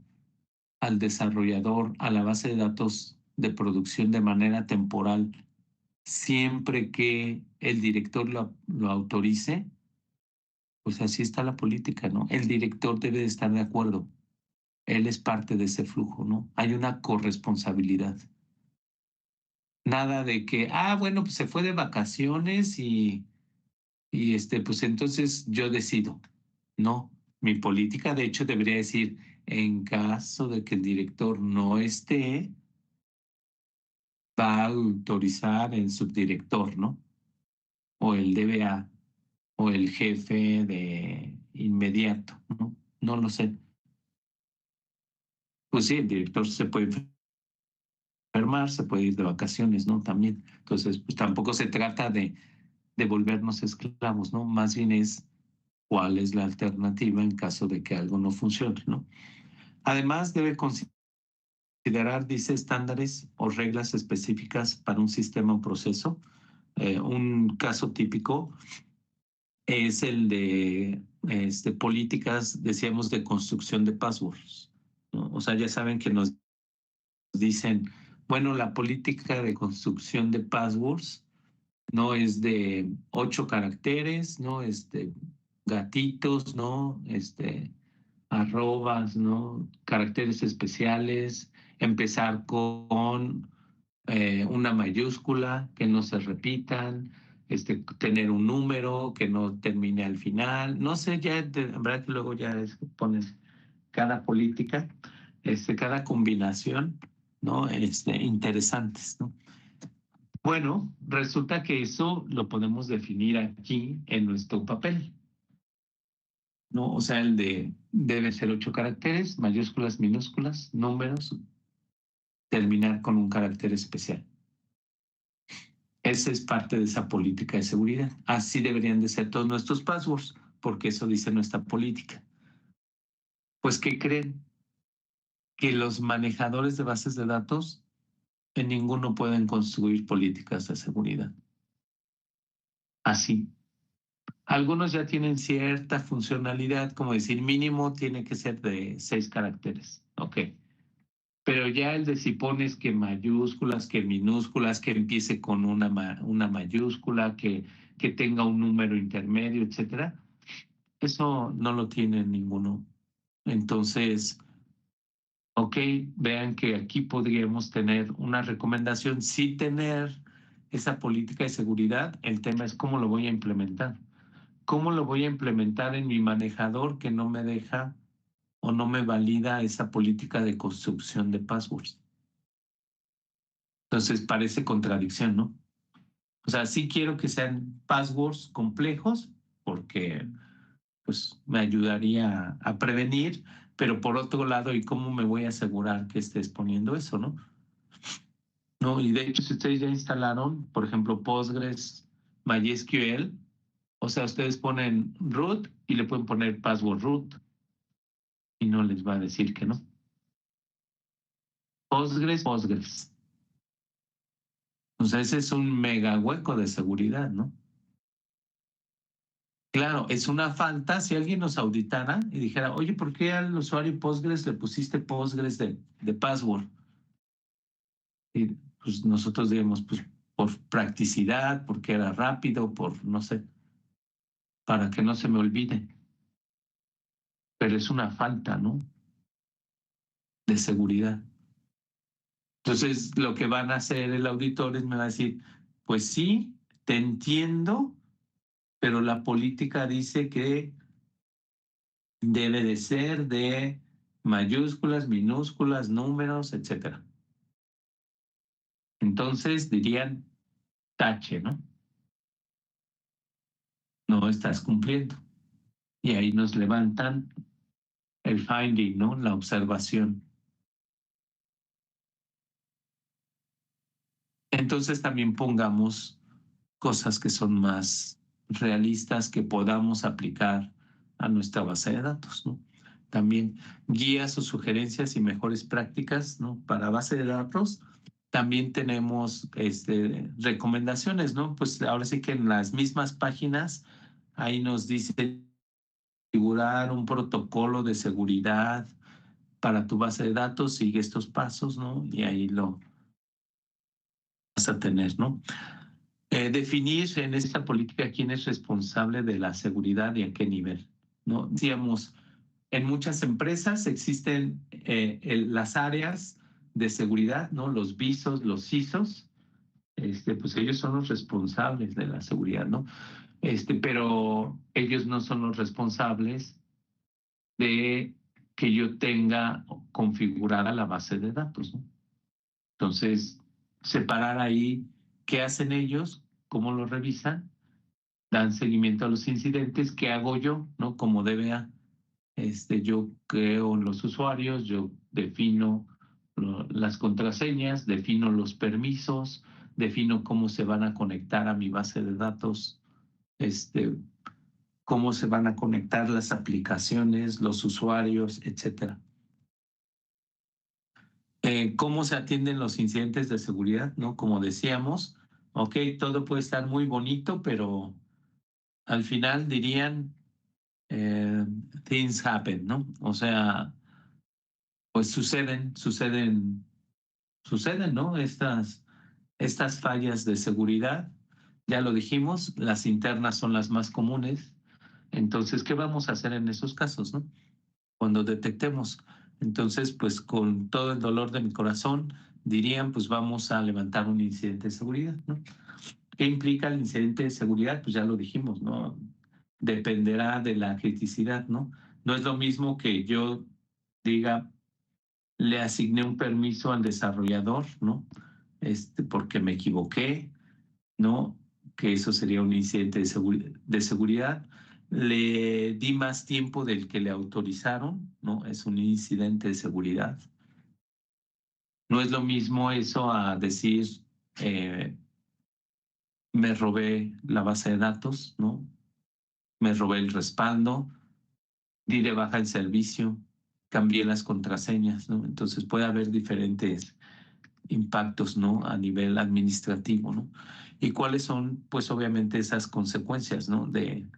S1: al desarrollador a la base de datos de producción de manera temporal, siempre que el director lo autorice, pues así está la política, ¿no? El director debe de estar de acuerdo. Él es parte de ese flujo, ¿no? Hay una corresponsabilidad. Nada de que, bueno, pues se fue de vacaciones y pues entonces yo decido. No, mi política de hecho debería decir, en caso de que el director no esté, va a autorizar el subdirector, ¿no? O el DBA, o el jefe de inmediato, ¿no? No lo sé. Pues sí, el director se puede enfermar, se puede ir de vacaciones, ¿no? También. Entonces, pues tampoco se trata de volvernos esclavos, ¿no? Más bien es cuál es la alternativa en caso de que algo no funcione, ¿no? Además, debe considerar, dice, estándares o reglas específicas para un sistema o proceso. Un caso típico es el de políticas, decíamos, de construcción de passwords, ¿no? O sea, ya saben que nos dicen, bueno, la política de construcción de passwords no es de 8 caracteres, ¿no? Gatitos, ¿no? Arrobas, ¿no? Caracteres especiales, empezar con una mayúscula, que no se repitan, tener un número que no termine al final. No sé, ya, verdad que luego ya pones cada política, cada combinación, ¿no? Interesantes, ¿no? Bueno, resulta que eso lo podemos definir aquí en nuestro papel, ¿no? O sea, debe ser 8 caracteres, mayúsculas, minúsculas, números, terminar con un carácter especial. Esa es parte de esa política de seguridad. Así deberían de ser todos nuestros passwords, porque eso dice nuestra política. Pues, ¿qué creen? Que los manejadores de bases de datos en ninguno pueden construir políticas de seguridad. Así. Algunos ya tienen cierta funcionalidad, como decir, mínimo tiene que ser de 6 caracteres. Ok. Pero ya el de si pones que mayúsculas, que minúsculas, que empiece con una mayúscula, que tenga un número intermedio, etcétera, eso no lo tiene ninguno. Entonces, ok, vean que aquí podríamos tener una recomendación, sí tener esa política de seguridad. El tema es cómo lo voy a implementar. ¿Cómo lo voy a implementar en mi manejador que no me deja o no me valida esa política de construcción de passwords? Entonces parece contradicción, ¿no? O sea, sí quiero que sean passwords complejos porque pues me ayudaría a prevenir, pero por otro lado, ¿y cómo me voy a asegurar que estés poniendo eso, no? No, y de hecho, si ustedes ya instalaron, por ejemplo, Postgres, MySQL, o sea, ustedes ponen root y le pueden poner password root y no les va a decir que no. Postgres. O sea, ese es un mega hueco de seguridad, ¿no? Claro, es una falta si alguien nos auditara y dijera, oye, ¿por qué al usuario Postgres le pusiste Postgres de password? Y pues nosotros diríamos, pues por practicidad, porque era rápido, por no sé, para que no se me olvide. Pero es una falta, ¿no? De seguridad. Entonces, lo que van a hacer el auditor es me va a decir, pues sí, te entiendo, pero la política dice que debe de ser de mayúsculas, minúsculas, números, etcétera. Entonces dirían tache, ¿no? No estás cumpliendo. Y ahí nos levantan el finding, ¿no? La observación. Entonces también pongamos cosas que son más realistas que podamos aplicar a nuestra base de datos, ¿no? También guías o sugerencias y mejores prácticas, ¿no? Para base de datos. También tenemos recomendaciones, ¿no? Pues ahora sí que en las mismas páginas ahí nos dice configurar un protocolo de seguridad para tu base de datos, sigue estos pasos, ¿no? Y ahí lo vas a tener, ¿no? Definir en esta política quién es responsable de la seguridad y a qué nivel, ¿no? Decíamos, en muchas empresas existen las áreas de seguridad, ¿no? Los visos, los CISOs, pues ellos son los responsables de la seguridad, ¿no? Pero ellos no son los responsables de que yo tenga configurada la base de datos, ¿no? Entonces, separar ahí qué hacen ellos, cómo lo revisan, dan seguimiento a los incidentes, qué hago yo, ¿no? Como DBA, yo creo los usuarios, yo defino las contraseñas, defino los permisos, defino cómo se van a conectar a mi base de datos, cómo se van a conectar las aplicaciones, los usuarios, etcétera. ¿Cómo se atienden los incidentes de seguridad? ¿No? Como decíamos, ok, todo puede estar muy bonito, pero al final dirían things happen, ¿no? O sea, pues suceden, ¿no? Estas fallas de seguridad, ya lo dijimos, las internas son las más comunes. Entonces, ¿qué vamos a hacer en esos casos, no? Cuando detectemos. Entonces, pues con todo el dolor de mi corazón, dirían, pues vamos a levantar un incidente de seguridad, ¿no? ¿Qué implica el incidente de seguridad? Pues ya lo dijimos, ¿no? Dependerá de la criticidad, ¿no? No es lo mismo que yo diga, le asigné un permiso al desarrollador, ¿no? Porque me equivoqué, ¿no? Que eso sería un incidente de seguridad. Le di más tiempo del que le autorizaron, ¿no? Es un incidente de seguridad. No es lo mismo eso a decir, me robé la base de datos, ¿no? Me robé el respaldo, di de baja el servicio, cambié las contraseñas, ¿no? Entonces puede haber diferentes impactos, ¿no? A nivel administrativo, ¿no? ¿Y cuáles son, pues obviamente, esas consecuencias, ¿no? De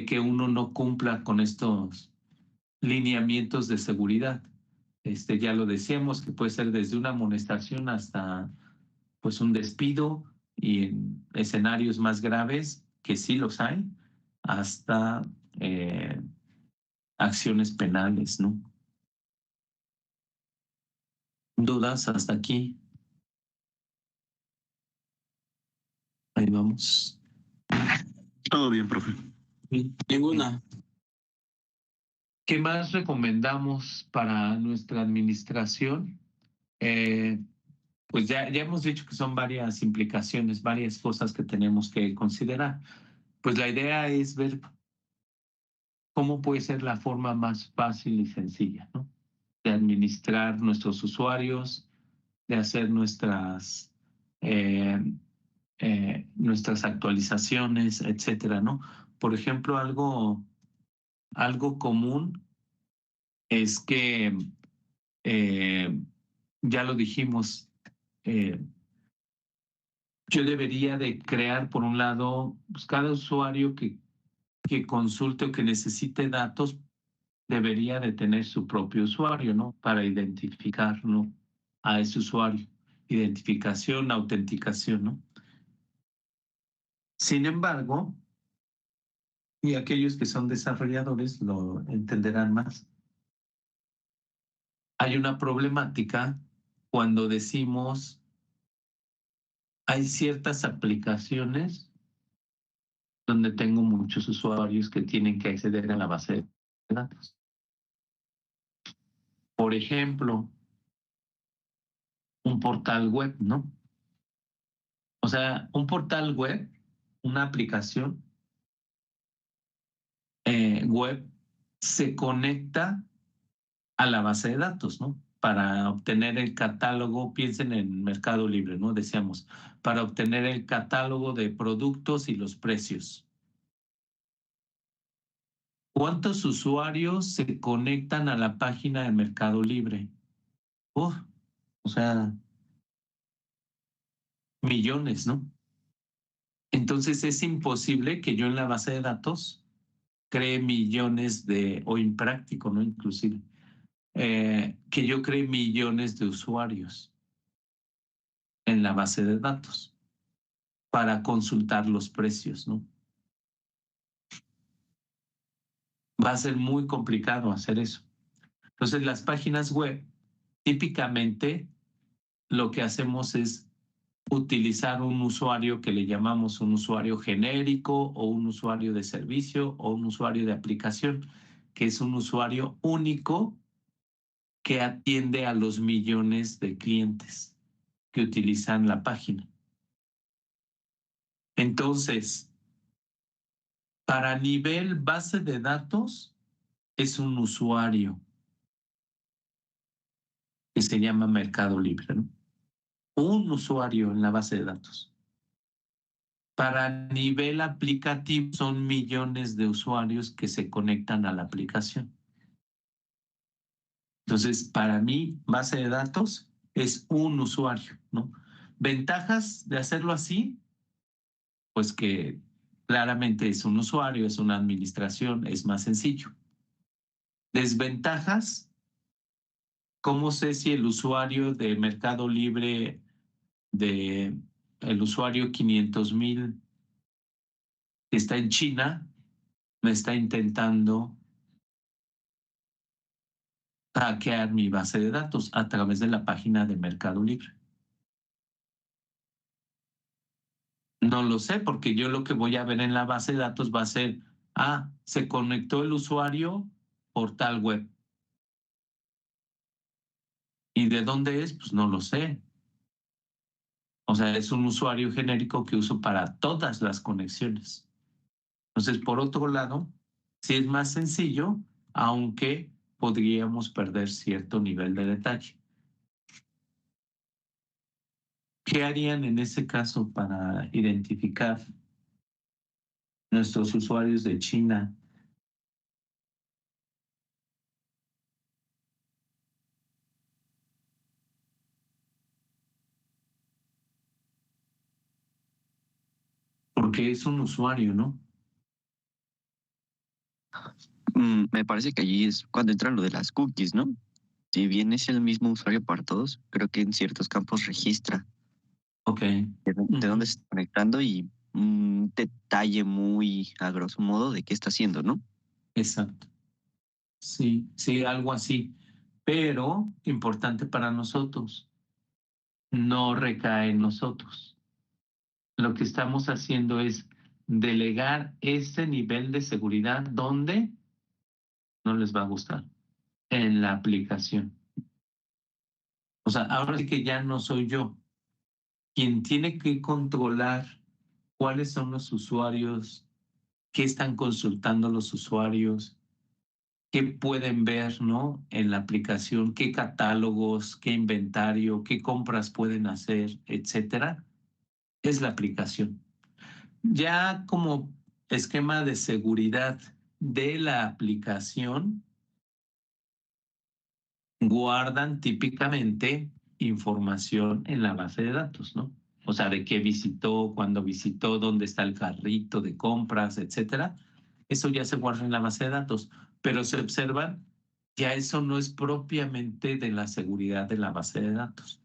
S1: que uno no cumpla con estos lineamientos de seguridad. Ya lo decíamos, que puede ser desde una amonestación hasta, pues, un despido, y en escenarios más graves, que sí los hay, hasta acciones penales, ¿no? ¿Dudas hasta aquí? Ahí vamos.
S4: Todo bien, profe.
S1: Ninguna. ¿Qué más recomendamos para nuestra administración? Pues ya hemos dicho que son varias implicaciones, varias cosas que tenemos que considerar. Pues la idea es ver cómo puede ser la forma más fácil y sencilla, ¿no? De administrar nuestros usuarios, de hacer nuestras actualizaciones, etcétera, ¿no? Por ejemplo, algo común es que, ya lo dijimos, yo debería de crear, por un lado, pues cada usuario que consulte o que necesite datos debería de tener su propio usuario, ¿no? Para identificar, ¿no? A ese usuario. Identificación, autenticación, ¿no? Sin embargo, y aquellos que son desarrolladores lo entenderán más, hay una problemática cuando decimos hay ciertas aplicaciones donde tengo muchos usuarios que tienen que acceder a la base de datos. Por ejemplo, un portal web, ¿no? O sea, un portal web, una aplicación web, se conecta a la base de datos, ¿no? Para obtener el catálogo, piensen en Mercado Libre, ¿no? Decíamos, para obtener el catálogo de productos y los precios. ¿Cuántos usuarios se conectan a la página de Mercado Libre? Uf, o sea, millones, ¿no? Entonces es imposible que yo en la base de datos cree millones o impráctico, ¿no? Inclusive, que yo cree millones de usuarios en la base de datos para consultar los precios, ¿no? Va a ser muy complicado hacer eso. Entonces, las páginas web, típicamente lo que hacemos es utilizar un usuario que le llamamos un usuario genérico o un usuario de servicio o un usuario de aplicación, que es un usuario único que atiende a los millones de clientes que utilizan la página. Entonces, para nivel base de datos, es un usuario que se llama Mercado Libre, ¿no? Un usuario en la base de datos. Para nivel aplicativo son millones de usuarios que se conectan a la aplicación. Entonces, para mí, base de datos es un usuario, ¿no? Ventajas de hacerlo así, pues que claramente es un usuario, es una administración, es más sencillo. Desventajas, ¿cómo sé si el usuario de Mercado Libre, el usuario 500,000 que está en China, me está intentando hackear mi base de datos a través de la página de Mercado Libre? No lo sé, porque yo lo que voy a ver en la base de datos va a ser, se conectó el usuario por tal web. ¿Y de dónde es? Pues no lo sé. O sea, es un usuario genérico que uso para todas las conexiones. Entonces, por otro lado, sí es más sencillo, aunque podríamos perder cierto nivel de detalle. ¿Qué harían en ese caso para identificar nuestros usuarios de China? Porque es un usuario, ¿no?
S5: Me parece que allí es cuando entra lo de las cookies, ¿no? Si bien es el mismo usuario para todos, creo que en ciertos campos registra
S1: Ok.
S5: de dónde se está conectando y un detalle muy a grosso modo de qué está haciendo, ¿no?
S1: Exacto. Sí, sí, algo así. Pero importante para nosotros, no recae en nosotros. Lo que estamos haciendo es delegar ese nivel de seguridad donde no les va a gustar, en la aplicación. O sea, ahora sí que ya no soy yo. Quien tiene que controlar cuáles son los usuarios, qué están consultando los usuarios, qué pueden ver, ¿no? En la aplicación, qué catálogos, qué inventario, qué compras pueden hacer, etcétera, es la aplicación. Ya como esquema de seguridad de la aplicación, guardan típicamente información en la base de datos, ¿no? O sea, de qué visitó, cuándo visitó, dónde está el carrito de compras, etcétera. Eso ya se guarda en la base de datos, pero se observan, ya eso no es propiamente de la seguridad de la base de datos.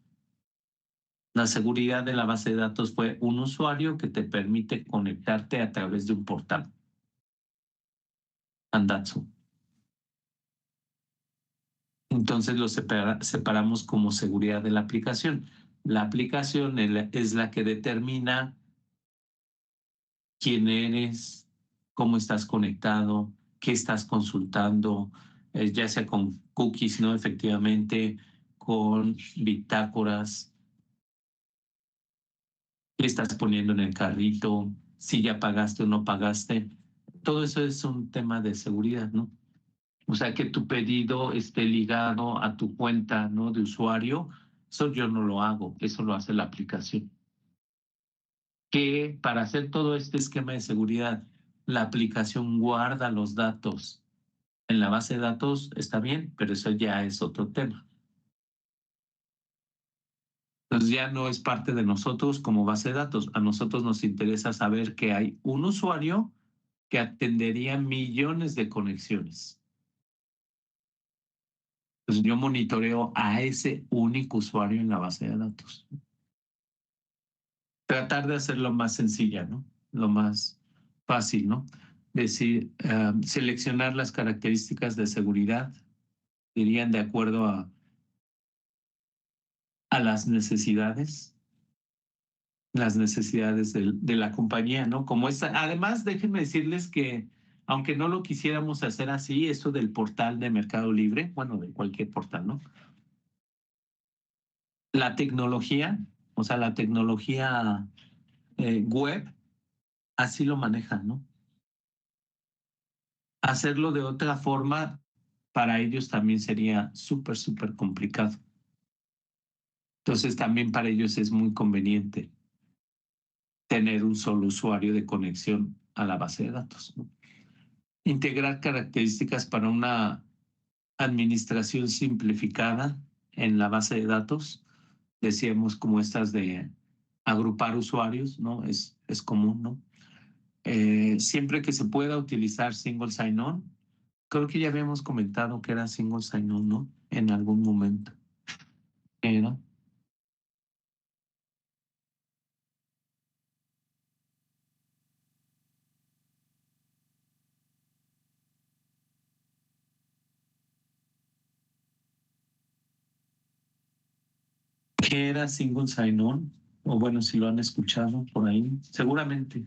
S1: La seguridad de la base de datos fue un usuario que te permite conectarte a través de un portal. And that's all. Entonces lo separamos como seguridad de la aplicación. La aplicación es la que determina quién eres, cómo estás conectado, qué estás consultando, ya sea con cookies, ¿no? Efectivamente, con bitácoras, qué estás poniendo en el carrito, si ya pagaste o no pagaste. Todo eso es un tema de seguridad, ¿no? O sea, que tu pedido esté ligado a tu cuenta, ¿no?, de usuario. Eso yo no lo hago, eso lo hace la aplicación. Que para hacer todo este esquema de seguridad, la aplicación guarda los datos en la base de datos, está bien, pero eso ya es otro tema. Entonces ya no es parte de nosotros como base de datos. A nosotros nos interesa saber que hay un usuario que atendería millones de conexiones. Entonces yo monitoreo a ese único usuario en la base de datos. Tratar de hacerlo más sencilla, ¿no? Lo más fácil, ¿no? Decir, seleccionar las características de seguridad, dirían de acuerdo a las necesidades de la compañía, ¿no? Como esta. Además, déjenme decirles que, aunque no lo quisiéramos hacer así, esto del portal de Mercado Libre, bueno, de cualquier portal, ¿no? La tecnología, o sea, la tecnología web, así lo manejan, ¿no? Hacerlo de otra forma, para ellos también sería súper, súper complicado. Entonces, también para ellos es muy conveniente tener un solo usuario de conexión a la base de datos, ¿no? Integrar características para una administración simplificada en la base de datos. Decíamos como estas de agrupar usuarios, ¿no? Es común, ¿no? Siempre que se pueda utilizar single sign-on. Creo que ya habíamos comentado que era single sign-on, ¿no? En algún momento. Era. ¿Qué era single sign-on? O bueno, si lo han escuchado por ahí, seguramente.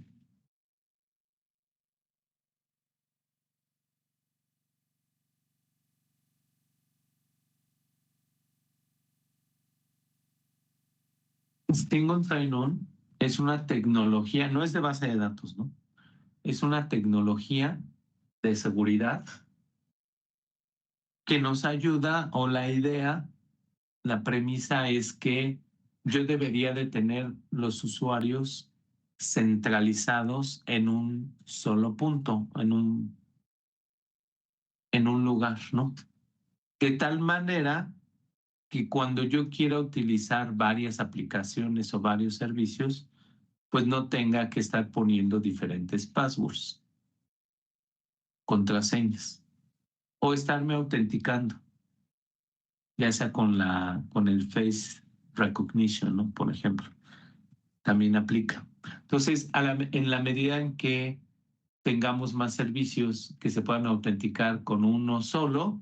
S1: Single sign-on es una tecnología, no es de base de datos, ¿no? Es una tecnología de seguridad que nos ayuda, o la idea, la premisa es que yo debería de tener los usuarios centralizados en un solo punto, en un lugar, ¿no? De tal manera que cuando yo quiera utilizar varias aplicaciones o varios servicios, pues no tenga que estar poniendo diferentes passwords, contraseñas, o estarme autenticando, ya sea con el Face Recognition, ¿no? Por ejemplo, también aplica. Entonces, en la medida en que tengamos más servicios que se puedan autenticar con uno solo,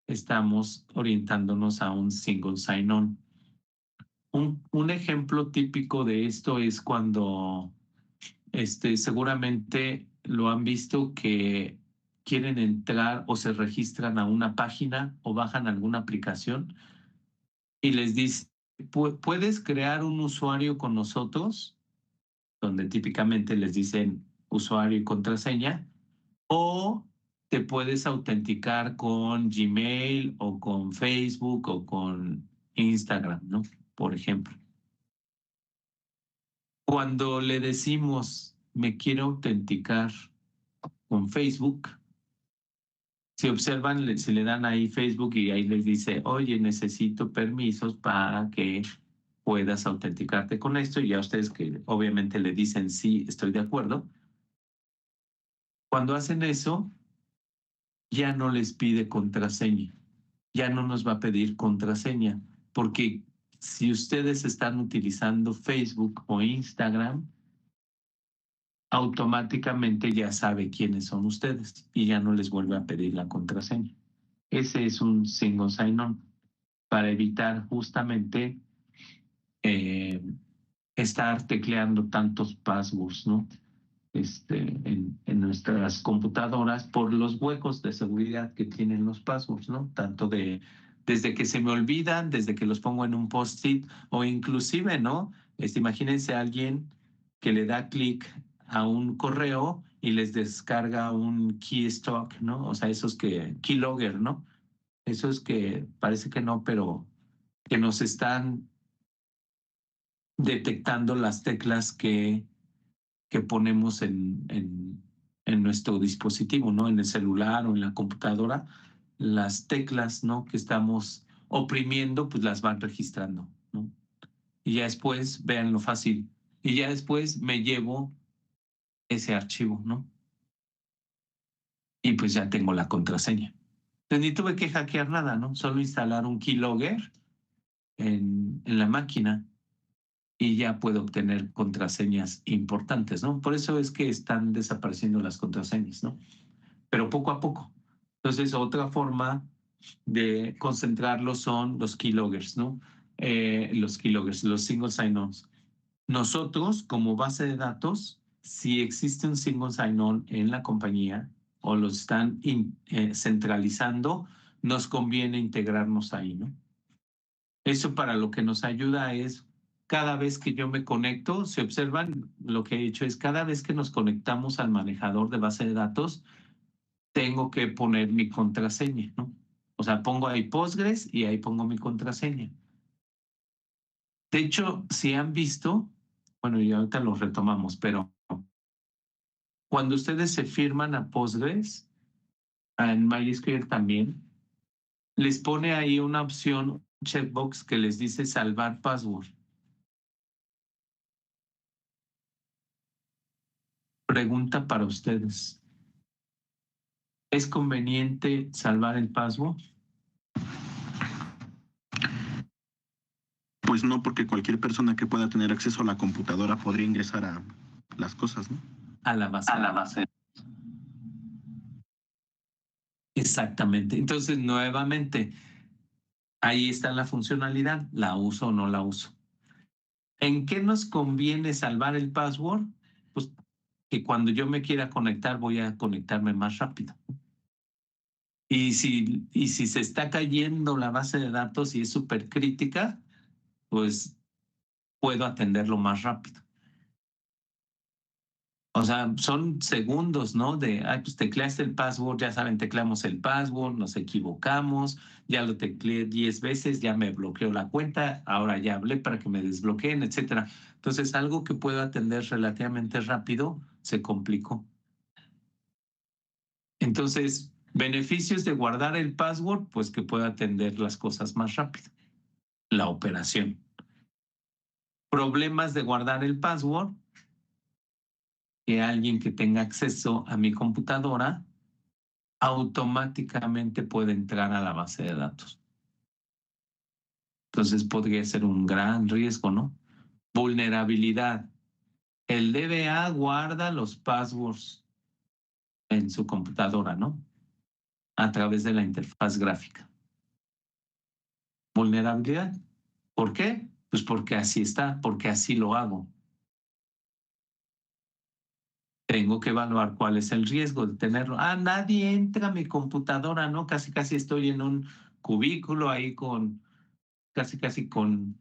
S1: estamos orientándonos a un single sign-on. Un ejemplo típico de esto es cuando seguramente lo han visto, que quieren entrar o se registran a una página o bajan alguna aplicación y les dice, ¿puedes crear un usuario con nosotros? Donde típicamente les dicen usuario y contraseña, o te puedes autenticar con Gmail o con Facebook o con Instagram, ¿no? Por ejemplo. Cuando le decimos, me quiero autenticar con Facebook, si observan, si le dan ahí Facebook y ahí les dice, oye, necesito permisos para que puedas autenticarte con esto, y a ustedes que obviamente le dicen, sí, estoy de acuerdo. Cuando hacen eso, ya no les pide contraseña, ya no nos va a pedir contraseña, porque si ustedes están utilizando Facebook o Instagram, automáticamente ya sabe quiénes son ustedes y ya no les vuelve a pedir la contraseña. Ese es un single sign-on para evitar justamente estar tecleando tantos passwords, ¿no? En nuestras computadoras por los huecos de seguridad que tienen los passwords, ¿no? Tanto desde que se me olvidan, desde que los pongo en un post-it, o inclusive, ¿no? Imagínense a alguien que le da clic a un correo y les descarga un keystroke, ¿no? O sea, esos que, keylogger, ¿no? Esos que parece que no, pero que nos están detectando las teclas que ponemos en nuestro dispositivo, ¿no? En el celular o en la computadora, las teclas, ¿no? Que estamos oprimiendo, pues las van registrando, ¿no? Y ya después, vean lo fácil, y ya después me llevo ese archivo, ¿no? Y pues ya tengo la contraseña. Entonces ni tuve que hackear nada, ¿no? Solo instalar un keylogger en la máquina y ya puedo obtener contraseñas importantes, ¿no? Por eso es que están desapareciendo las contraseñas, ¿no? Pero poco a poco. Entonces, otra forma de concentrarlo son los keyloggers, ¿no? Los keyloggers, los single sign-ons. Nosotros, como base de datos, si existe un single sign-on en la compañía o lo están centralizando, nos conviene integrarnos ahí, ¿no? Eso para lo que nos ayuda es cada vez que yo me conecto, si observan, lo que he hecho es cada vez que nos conectamos al manejador de base de datos, tengo que poner mi contraseña, ¿no? O sea, pongo ahí Postgres y ahí pongo mi contraseña. De hecho, si han visto, bueno, y ahorita lo retomamos, pero cuando ustedes se firman a Postgres, en MySQL también, les pone ahí una opción, un checkbox que les dice salvar password. Pregunta para ustedes. ¿Es conveniente salvar el password?
S4: Pues no, porque cualquier persona que pueda tener acceso a la computadora podría ingresar a las cosas, ¿no?
S1: A la base. Exactamente. Entonces, nuevamente, ahí está la funcionalidad. ¿La uso o no la uso? ¿En qué nos conviene salvar el password? Pues que cuando yo me quiera conectar, voy a conectarme más rápido. Y si se está cayendo la base de datos y es súper crítica, pues puedo atenderlo más rápido. O sea, son segundos, ¿no? Pues tecleaste el password, ya saben, tecleamos el password, nos equivocamos, ya lo tecleé 10 veces, ya me bloqueó la cuenta, ahora ya hablé para que me desbloqueen, etcétera. Entonces, algo que puedo atender relativamente rápido se complicó. Entonces, beneficios de guardar el password, pues que puedo atender las cosas más rápido. La operación. Problemas de guardar el password, que alguien que tenga acceso a mi computadora automáticamente puede entrar a la base de datos. Entonces podría ser un gran riesgo, ¿no? Vulnerabilidad. El DBA guarda los passwords en su computadora, ¿no? A través de la interfaz gráfica. Vulnerabilidad. ¿Por qué? Pues porque así está, porque así lo hago. Tengo que evaluar cuál es el riesgo de tenerlo. Nadie entra a mi computadora, ¿no? Casi estoy en un cubículo ahí con casi con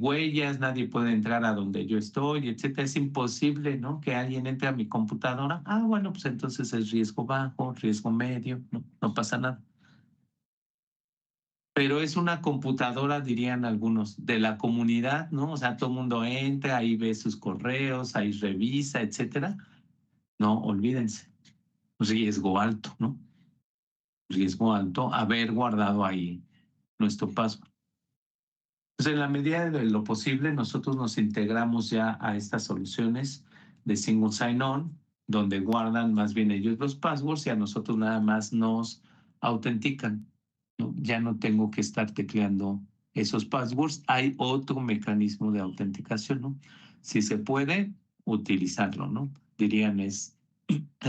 S1: huellas, nadie puede entrar a donde yo estoy, etcétera. Es imposible, ¿no? Que alguien entre a mi computadora. Bueno, pues entonces es riesgo bajo, riesgo medio, no pasa nada. Pero es una computadora, dirían algunos, de la comunidad, ¿no? O sea, todo el mundo entra, ahí ve sus correos, ahí revisa, etcétera. No, olvídense. Riesgo alto, ¿no? Riesgo alto haber guardado ahí nuestro password. Pues en la medida de lo posible, nosotros nos integramos ya a estas soluciones de single sign-on, donde guardan más bien ellos los passwords y a nosotros nada más nos autentican, ¿no? Ya no tengo que estar tecleando esos passwords. Hay otro mecanismo de autenticación, ¿no? Si se puede, utilizarlo, ¿no? Dirían es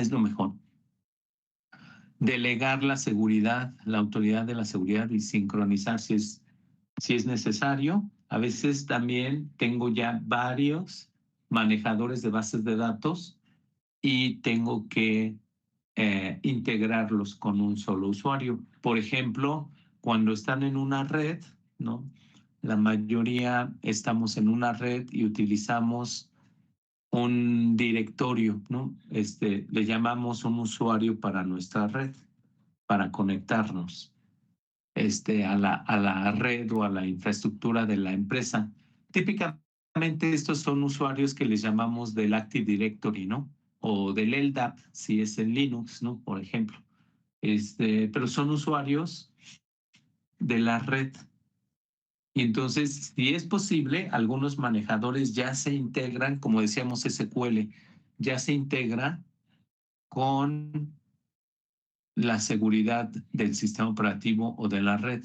S1: lo mejor. Delegar la seguridad, la autoridad de la seguridad y sincronizar si es necesario. A veces también tengo ya varios manejadores de bases de datos y tengo que integrarlos con un solo usuario. Por ejemplo, cuando están en una red, ¿no? La mayoría estamos en una red y utilizamos un directorio, ¿no? Le llamamos un usuario para nuestra red, para conectarnos a la red o a la infraestructura de la empresa. Típicamente estos son usuarios que les llamamos del Active Directory, ¿no? O del LDAP, si es en Linux, ¿no? Por ejemplo. Pero son usuarios de la red. Y entonces, si es posible, algunos manejadores ya se integran, como decíamos SQL, ya se integra con la seguridad del sistema operativo o de la red.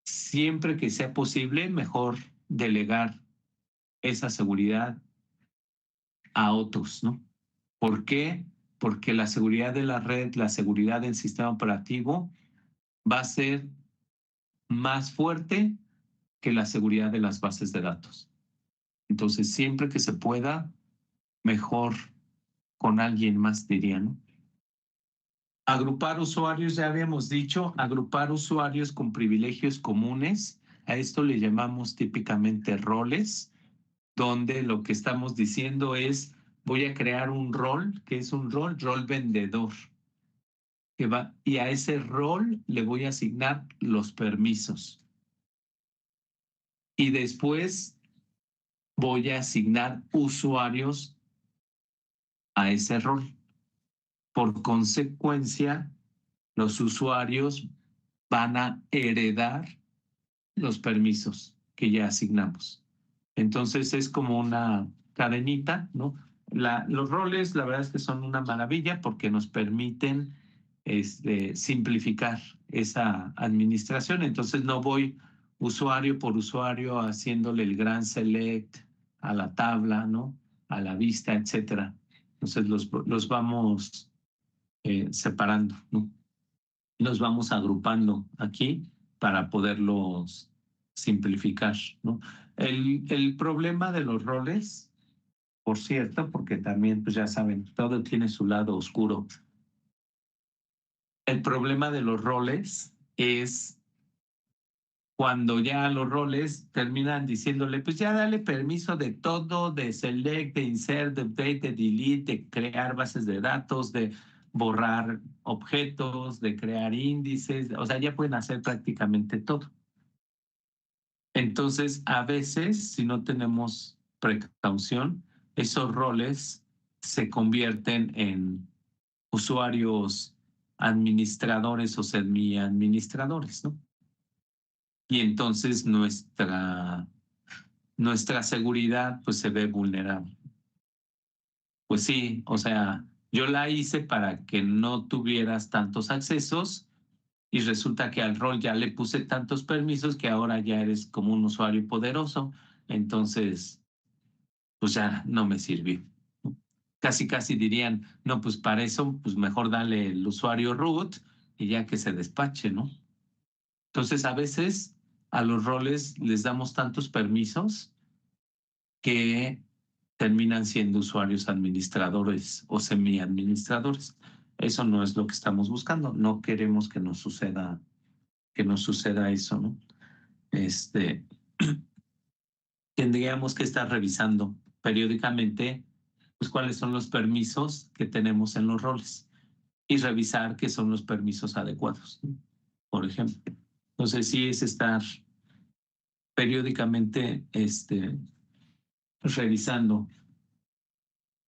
S1: Siempre que sea posible, mejor delegar esa seguridad a otros, ¿no? ¿Por qué? Porque la seguridad de la red, la seguridad del sistema operativo va a ser más fuerte que la seguridad de las bases de datos. Entonces, siempre que se pueda, mejor con alguien más, diría, ¿no? Agrupar usuarios, ya habíamos dicho, agrupar usuarios con privilegios comunes. A esto le llamamos típicamente roles, donde lo que estamos diciendo es, voy a crear un rol, que es un rol vendedor, y a ese rol le voy a asignar los permisos. Y después voy a asignar usuarios a ese rol. Por consecuencia, los usuarios van a heredar los permisos que ya asignamos. Entonces es como una cadenita, ¿no? Los roles, la verdad es que son una maravilla porque nos permiten simplificar esa administración. Entonces no voy usuario por usuario haciéndole el gran select a la tabla, ¿no? A la vista, etcétera. Entonces los vamos separando, ¿no? Los vamos agrupando aquí para poderlos simplificar, ¿no? El problema de los roles, por cierto, porque también, pues ya saben, todo tiene su lado oscuro. El problema de los roles es cuando ya los roles terminan diciéndole, pues ya dale permiso de todo, de select, de insert, de update, de delete, de crear bases de datos, de borrar objetos, de crear índices, o sea, ya pueden hacer prácticamente todo. Entonces, a veces, si no tenemos precaución, esos roles se convierten en usuarios administradores o semi-administradores, ¿no? Y entonces nuestra seguridad pues se ve vulnerable. Pues sí, o sea, yo la hice para que no tuvieras tantos accesos y resulta que al rol ya le puse tantos permisos que ahora ya eres como un usuario poderoso, entonces pues ya no me sirvió. Casi dirían, no, pues para eso pues mejor dale el usuario root y ya que se despache, ¿no? Entonces a veces a los roles les damos tantos permisos que terminan siendo usuarios administradores o semi-administradores. Eso no es lo que estamos buscando. No queremos que nos suceda eso, ¿no? Tendríamos que estar revisando periódicamente pues, cuáles son los permisos que tenemos en los roles y revisar qué son los permisos adecuados, ¿no? Por ejemplo. Entonces, sí es estar periódicamente revisando.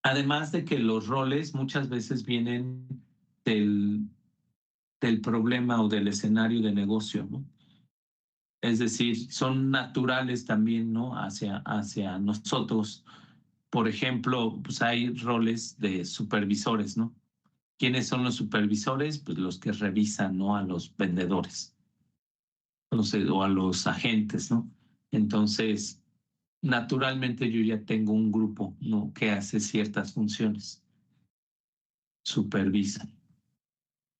S1: Además de que los roles muchas veces vienen del problema o del escenario de negocio, ¿no? Es decir, son naturales también, ¿no? Hacia nosotros. Por ejemplo, pues hay roles de supervisores, ¿no? ¿Quiénes son los supervisores? Pues los que revisan, ¿no? A los vendedores. Entonces, o a los agentes, ¿no? Entonces, naturalmente yo ya tengo un grupo, ¿no? Que hace ciertas funciones. Supervisan.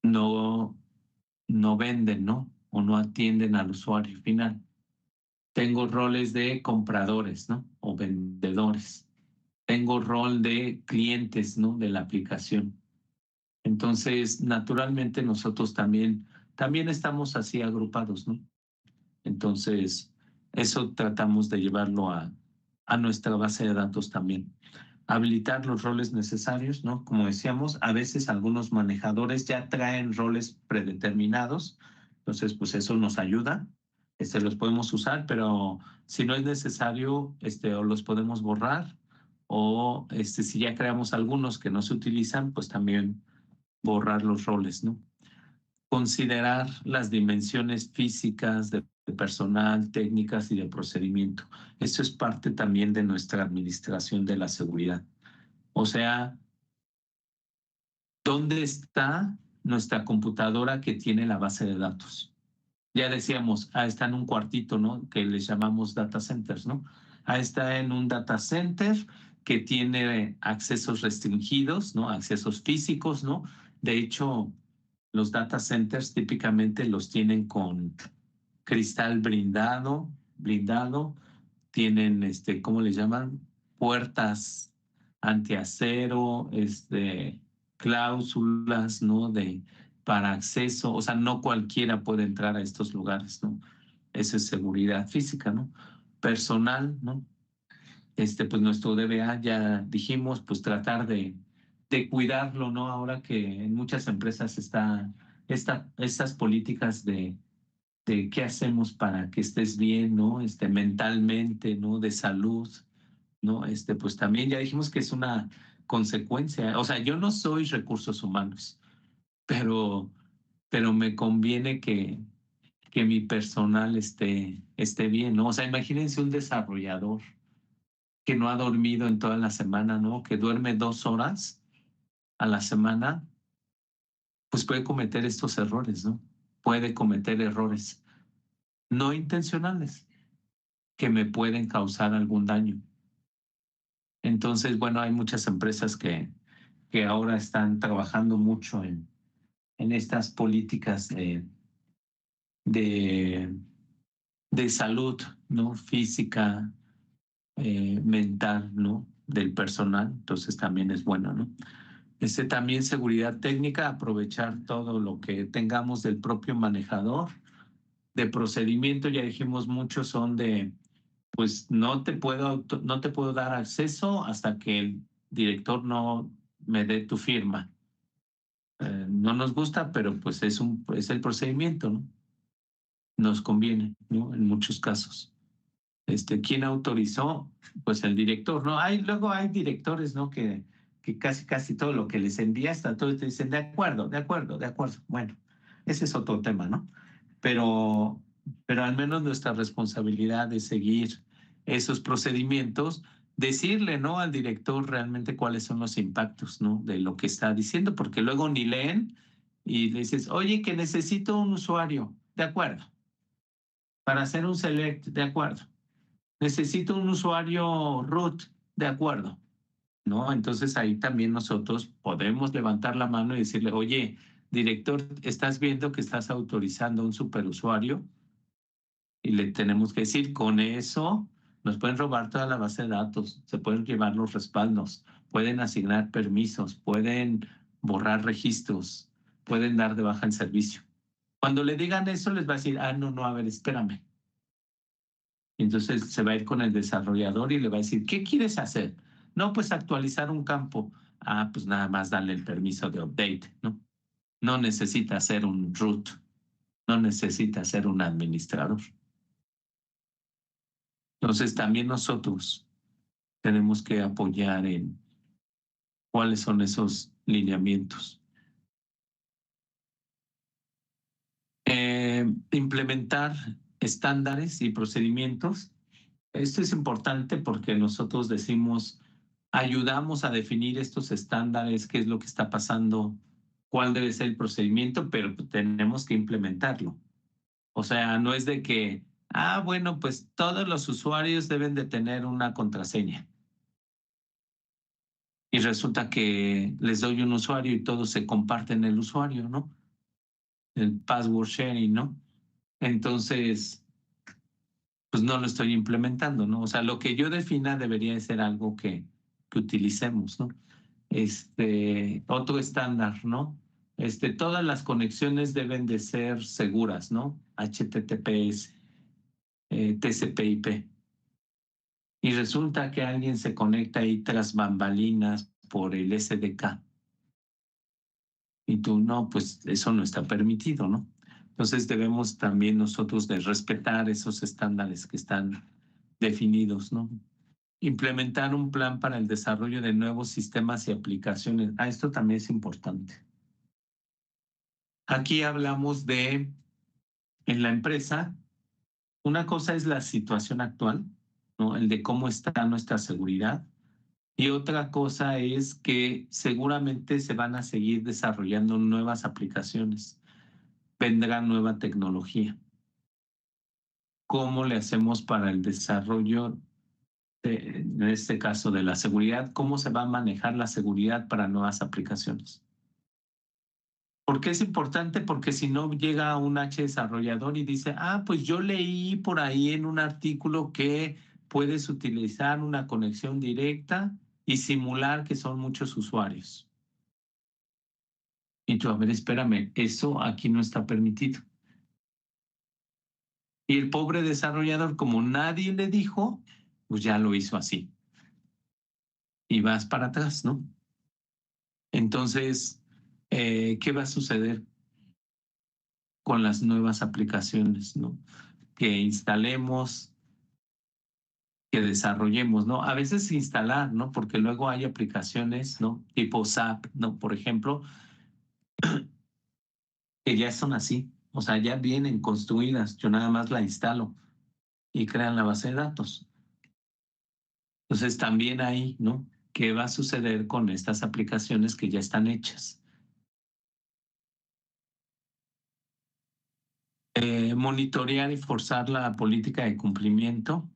S1: No venden, ¿no? O no atienden al usuario final. Tengo roles de compradores, ¿no? O vendedores. Tengo rol de clientes, ¿no? De la aplicación. Entonces, naturalmente nosotros también estamos así agrupados, ¿no? Entonces, eso tratamos de llevarlo a nuestra base de datos también. habilitar los roles necesarios, ¿no? Como decíamos, a veces algunos manejadores ya traen roles predeterminados, entonces pues eso nos ayuda, los podemos usar, pero si no es necesario, o los podemos borrar, o si ya creamos algunos que no se utilizan, pues también borrar los roles, ¿no? Considerar las dimensiones físicas de personal, técnicas y de procedimiento. Eso es parte también de nuestra administración de la seguridad. O sea, ¿dónde está nuestra computadora que tiene la base de datos? Ya decíamos, está en un cuartito, ¿no? Que les llamamos data centers, ¿no? Está en un data center que tiene accesos restringidos, ¿no? Accesos físicos, ¿no? De hecho, los data centers típicamente los tienen con cristal blindado, tienen, ¿cómo le llaman? Puertas antiacero, cláusulas, ¿no? Para acceso, o sea, no cualquiera puede entrar a estos lugares, ¿no? Eso es seguridad física, ¿no? Personal, ¿no? Pues nuestro DBA, ya dijimos, pues tratar de cuidarlo, ¿no? Ahora que en muchas empresas estas políticas de qué hacemos para que estés bien, ¿no? Mentalmente, ¿no? De salud, ¿no? Pues también ya dijimos que es una consecuencia. O sea, yo no soy recursos humanos, pero, pero me conviene que mi personal esté bien, ¿no? O sea, imagínense un desarrollador que no ha dormido en toda la semana, ¿no? Que duerme 2 horas a la semana, pues puede cometer estos errores, ¿no? Puede cometer errores no intencionales que me pueden causar algún daño. Entonces, bueno, hay muchas empresas que ahora están trabajando mucho en estas políticas de, de salud, ¿no? Física, mental, ¿no? Del personal. Entonces también es bueno, ¿no? También seguridad técnica, aprovechar todo lo que tengamos del propio manejador. De procedimiento, ya dijimos, muchos son pues no te puedo dar acceso hasta que el director no me dé tu firma. No nos gusta, pero pues es el procedimiento, ¿no? Nos conviene, ¿no? En muchos casos. ¿Quién autorizó? Pues el director, ¿no? Luego hay directores, ¿no? Que casi todo lo que les envía hasta todo te dicen, de acuerdo, de acuerdo, de acuerdo. Bueno, ese es otro tema, ¿no? Pero, pero al menos nuestra responsabilidad es seguir esos procedimientos, decirle, ¿no? Al director realmente cuáles son los impactos, ¿no? De lo que está diciendo, porque luego ni leen y le dices, oye, que necesito un usuario, de acuerdo, para hacer un select, de acuerdo. Necesito un usuario root, de acuerdo, ¿no? Entonces ahí también nosotros podemos levantar la mano y decirle, oye, director, ¿estás viendo que estás autorizando a un superusuario? Y le tenemos que decir, con eso nos pueden robar toda la base de datos, se pueden llevar los respaldos, pueden asignar permisos, pueden borrar registros, pueden dar de baja el servicio. Cuando le digan eso, les va a decir, no, a ver, espérame. Y entonces se va a ir con el desarrollador y le va a decir, ¿qué quieres hacer? No, pues actualizar un campo. Pues nada más darle el permiso de update, ¿no? No necesita ser un root, no necesita ser un administrador. Entonces también nosotros tenemos que apoyar en cuáles son esos lineamientos. Implementar estándares y procedimientos. Esto es importante porque nosotros ayudamos a definir estos estándares, qué es lo que está pasando, cuál debe ser el procedimiento, pero tenemos que implementarlo. O sea, no es de que, bueno, pues todos los usuarios deben de tener una contraseña. Y resulta que les doy un usuario y todos se comparten el usuario, ¿no? El password sharing, ¿no? Entonces, pues no lo estoy implementando, ¿no? O sea, lo que yo defina debería de ser algo que utilicemos, ¿no? Otro estándar, ¿no? Todas las conexiones deben de ser seguras, ¿no? HTTPS, TCP/IP. y resulta que alguien se conecta ahí tras bambalinas por el SDK. Y tú, no, pues eso no está permitido, ¿no? Entonces debemos también nosotros de respetar esos estándares que están definidos, ¿no? Implementar un plan para el desarrollo de nuevos sistemas y aplicaciones. Esto también es importante. Aquí hablamos de, en la empresa, una cosa es la situación actual, ¿no? El de cómo está nuestra seguridad. Y otra cosa es que seguramente se van a seguir desarrollando nuevas aplicaciones. Vendrá nueva tecnología. ¿Cómo le hacemos para el desarrollo, en este caso de la seguridad? ¿Cómo se va a manejar la seguridad para nuevas aplicaciones? ¿Por qué es importante? Porque si no llega un desarrollador y dice, pues yo leí por ahí en un artículo que puedes utilizar una conexión directa y simular que son muchos usuarios. Y tú, a ver, espérame, eso aquí no está permitido. Y el pobre desarrollador, como nadie le dijo, pues ya lo hizo así. Y vas para atrás, ¿no? Entonces, ¿qué va a suceder con las nuevas aplicaciones, ¿no? Que instalemos, que desarrollemos, ¿no? A veces instalar, ¿no? Porque luego hay aplicaciones, ¿no? Tipo SAP, ¿no? Por ejemplo, que ya son así. O sea, ya vienen construidas. Yo nada más la instalo y crean la base de datos. Entonces, también ahí, ¿no? ¿Qué va a suceder con estas aplicaciones que ya están hechas? Monitorear y forzar la política de cumplimiento,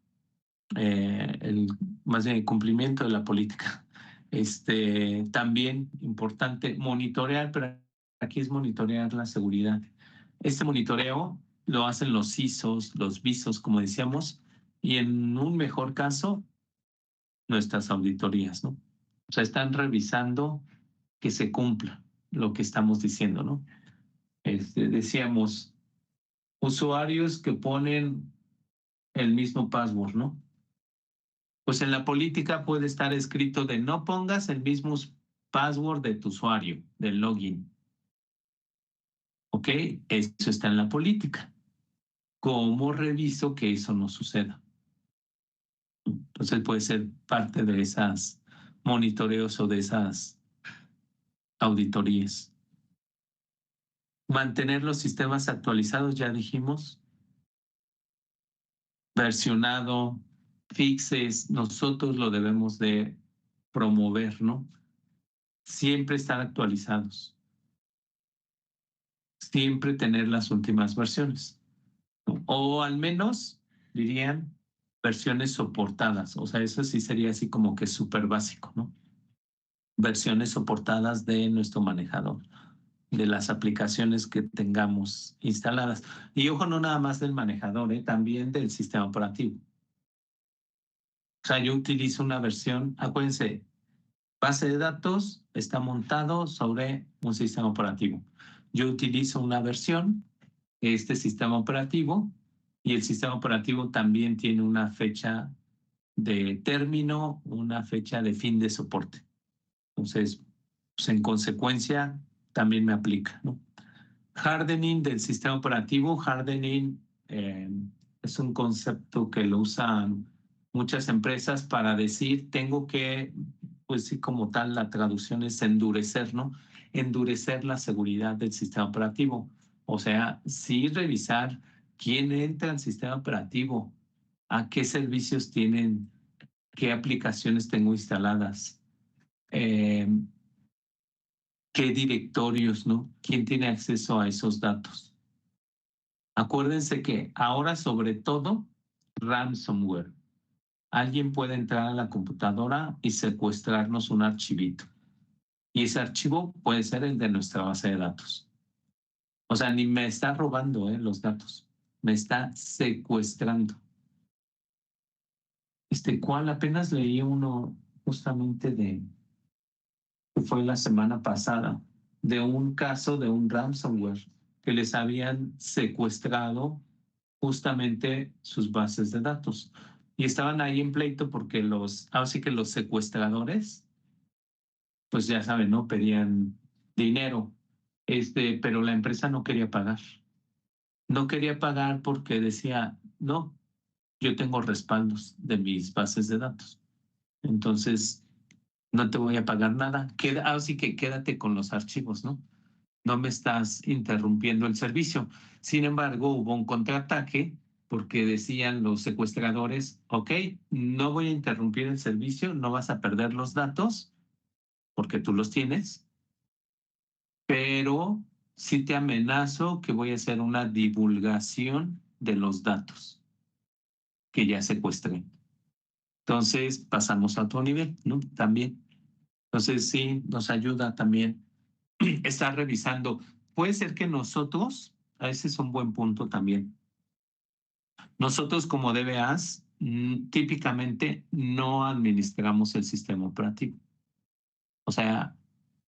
S1: más bien el cumplimiento de la política. También importante monitorear, pero aquí es monitorear la seguridad. Este monitoreo lo hacen los ISOs, los visos, como decíamos, y en un mejor caso, nuestras auditorías, ¿no? O sea, están revisando que se cumpla lo que estamos diciendo, ¿no? Decíamos, usuarios que ponen el mismo password, ¿no? Pues en la política puede estar escrito de no pongas el mismo password de tu usuario, del login. ¿Ok? Eso está en la política. ¿Cómo reviso que eso no suceda? Entonces puede ser parte de esas monitoreos o de esas auditorías. Mantener los sistemas actualizados, ya dijimos. Versionado, fixes, nosotros lo debemos de promover, ¿no? Siempre estar actualizados. Siempre tener las últimas versiones, ¿no? O al menos, dirían, versiones soportadas. O sea, eso sí sería así como que súper básico, ¿no? Versiones soportadas de nuestro manejador, de las aplicaciones que tengamos instaladas. Y ojo, no nada más del manejador, también del sistema operativo. O sea, yo utilizo una versión, acuérdense, base de datos está montado sobre un sistema operativo. Yo utilizo una versión, este sistema operativo, y el sistema operativo también tiene una fecha de término, una fecha de fin de soporte. Entonces, pues en consecuencia, también me aplica, ¿no? Hardening del sistema operativo. Hardening es un concepto que lo usan muchas empresas para decir, tengo que, pues sí, como tal, la traducción es endurecer, ¿no? Endurecer la seguridad del sistema operativo. O sea, sí revisar quién entra al sistema operativo, a qué servicios tienen, qué aplicaciones tengo instaladas, qué directorios, ¿no? ¿Quién tiene acceso a esos datos? Acuérdense que ahora sobre todo ransomware. Alguien puede entrar a la computadora y secuestrarnos un archivito. Y ese archivo puede ser el de nuestra base de datos. O sea, ni me está robando los datos. Me está secuestrando. ¿Cuál? Apenas leí uno justamente que fue la semana pasada, de un caso de un ransomware que les habían secuestrado justamente sus bases de datos. y estaban ahí en pleito porque así que los secuestradores, pues ya saben, ¿no? Pedían dinero, pero la empresa no quería pagar. No quería pagar porque decía, no, yo tengo respaldos de mis bases de datos. Entonces, no te voy a pagar nada. Así que quédate con los archivos, ¿no? No me estás interrumpiendo el servicio. Sin embargo, hubo un contraataque porque decían los secuestradores, ok, no voy a interrumpir el servicio, no vas a perder los datos porque tú los tienes, pero sí te amenazo que voy a hacer una divulgación de los datos que ya secuestré. Entonces pasamos a otro nivel, ¿no? También. Entonces sí, nos ayuda también estar revisando. Puede ser que nosotros, ese es un buen punto también. Nosotros como DBAs típicamente no administramos el sistema operativo. O sea,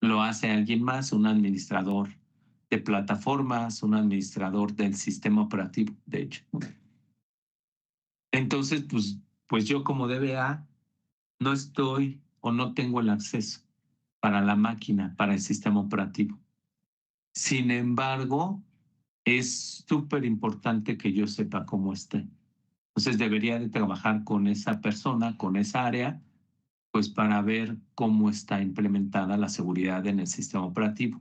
S1: lo hace alguien más, un administrador de plataformas, un administrador del sistema operativo, de hecho. Entonces, pues yo como DBA no estoy o no tengo el acceso para la máquina, para el sistema operativo. Sin embargo, es súper importante que yo sepa cómo esté. Entonces debería de trabajar con esa persona, con esa área, pues para ver cómo está implementada la seguridad en el sistema operativo.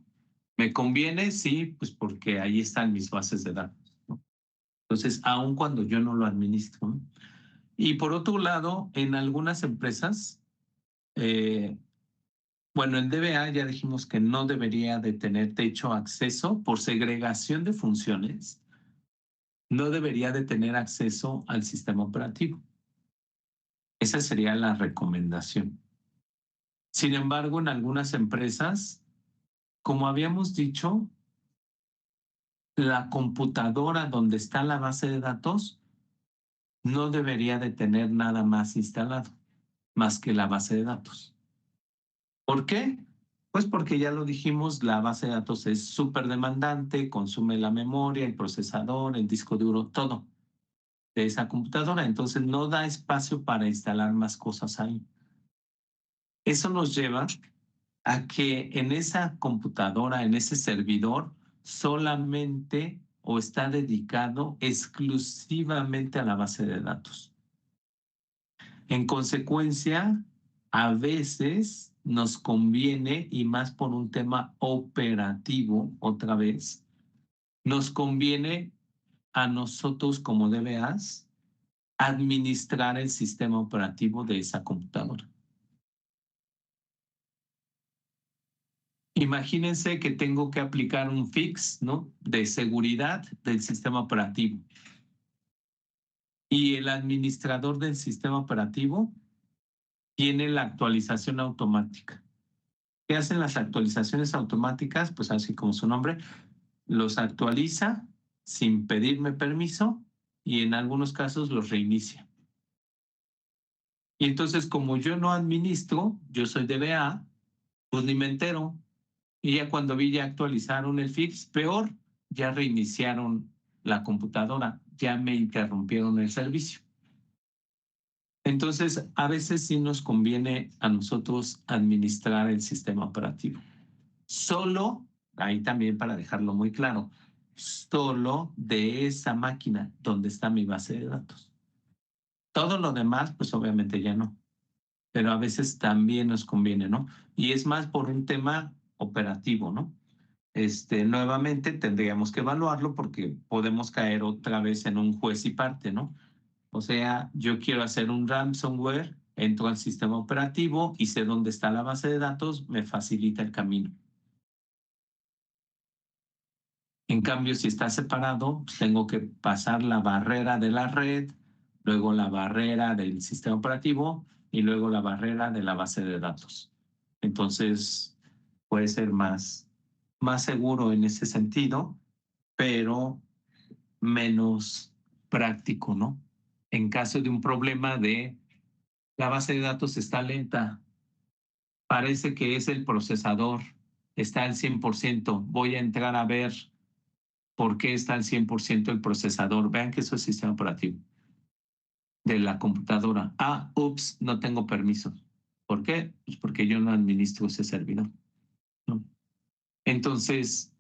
S1: ¿Me conviene? Sí, pues porque ahí están mis bases de datos, ¿no? Entonces, aun cuando yo no lo administro, ¿no? Y por otro lado, en algunas empresas, bueno, el DBA ya dijimos que no debería de tener techo acceso por segregación de funciones, no debería de tener acceso al sistema operativo. Esa sería la recomendación. Sin embargo, en algunas empresas, como habíamos dicho, la computadora donde está la base de datos no debería de tener nada más instalado, más que la base de datos. ¿Por qué? Pues porque ya lo dijimos, la base de datos es súper demandante, consume la memoria, el procesador, el disco duro, todo de esa computadora. Entonces no da espacio para instalar más cosas ahí. Eso nos lleva a que en esa computadora, en ese servidor, solamente o está dedicado exclusivamente a la base de datos. En consecuencia, a veces nos conviene, y más por un tema operativo, otra vez, nos conviene a nosotros como DBAs administrar el sistema operativo de esa computadora. Imagínense que tengo que aplicar un fix, ¿no? De seguridad del sistema operativo. Y el administrador del sistema operativo tiene la actualización automática. ¿Qué hacen las actualizaciones automáticas? Pues así como su nombre, los actualiza sin pedirme permiso y en algunos casos los reinicia. Y entonces, como yo no administro, yo soy DBA, pues ni me entero. Y ya cuando vi ya actualizaron el fix, peor, ya reiniciaron la computadora, ya me interrumpieron el servicio. Entonces, a veces sí nos conviene a nosotros administrar el sistema operativo. Solo, ahí también para dejarlo muy claro, solo de esa máquina donde está mi base de datos. Todo lo demás, pues obviamente ya no. Pero a veces también nos conviene, ¿no? Y es más por un tema operativo, ¿no? Nuevamente tendríamos que evaluarlo porque podemos caer otra vez en un juez y parte, ¿no? O sea, yo quiero hacer un ransomware, entro al sistema operativo y sé dónde está la base de datos, me facilita el camino. En cambio, si está separado, pues tengo que pasar la barrera de la red, luego la barrera del sistema operativo y luego la barrera de la base de datos. Entonces, puede ser más seguro en ese sentido, pero menos práctico, ¿no? En caso de un problema de la base de datos está lenta, parece que es el procesador, está al 100%, voy a entrar a ver por qué está al 100% el procesador. Vean que eso es sistema operativo. de la computadora. Ups, no tengo permiso. ¿Por qué? Pues porque yo no administro ese servidor, ¿no? Entonces,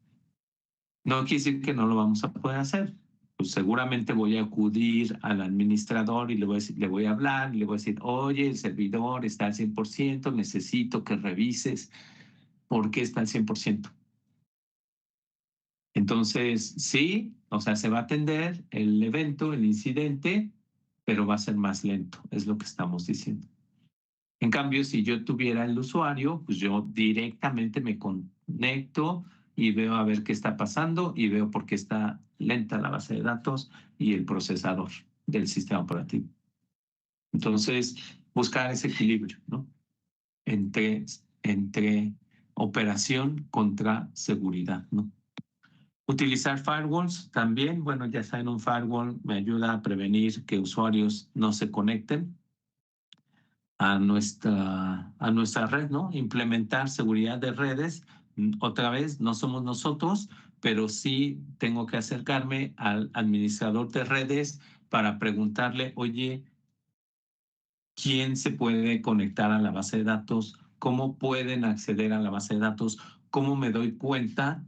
S1: no quiere decir que no lo vamos a poder hacer. Pues seguramente voy a acudir al administrador y le voy a hablar, y le voy a decir, oye, el servidor está al 100%, necesito que revises por qué está al 100%. Entonces, sí, o sea, se va a atender el evento, el incidente, pero va a ser más lento, es lo que estamos diciendo. En cambio, si yo tuviera el usuario, pues yo directamente me conecto y veo a ver qué está pasando y veo por qué está lenta la base de datos y el procesador del sistema operativo. Entonces, buscar ese equilibrio, ¿no? Entre operación contra seguridad, ¿no? Utilizar firewalls también. Bueno, ya saben, un firewall me ayuda a prevenir que usuarios no se conecten a nuestra red, ¿no? Implementar seguridad de redes. Otra vez, no somos nosotros, pero sí tengo que acercarme al administrador de redes para preguntarle, oye, ¿quién se puede conectar a la base de datos? ¿Cómo pueden acceder a la base de datos? ¿Cómo me doy cuenta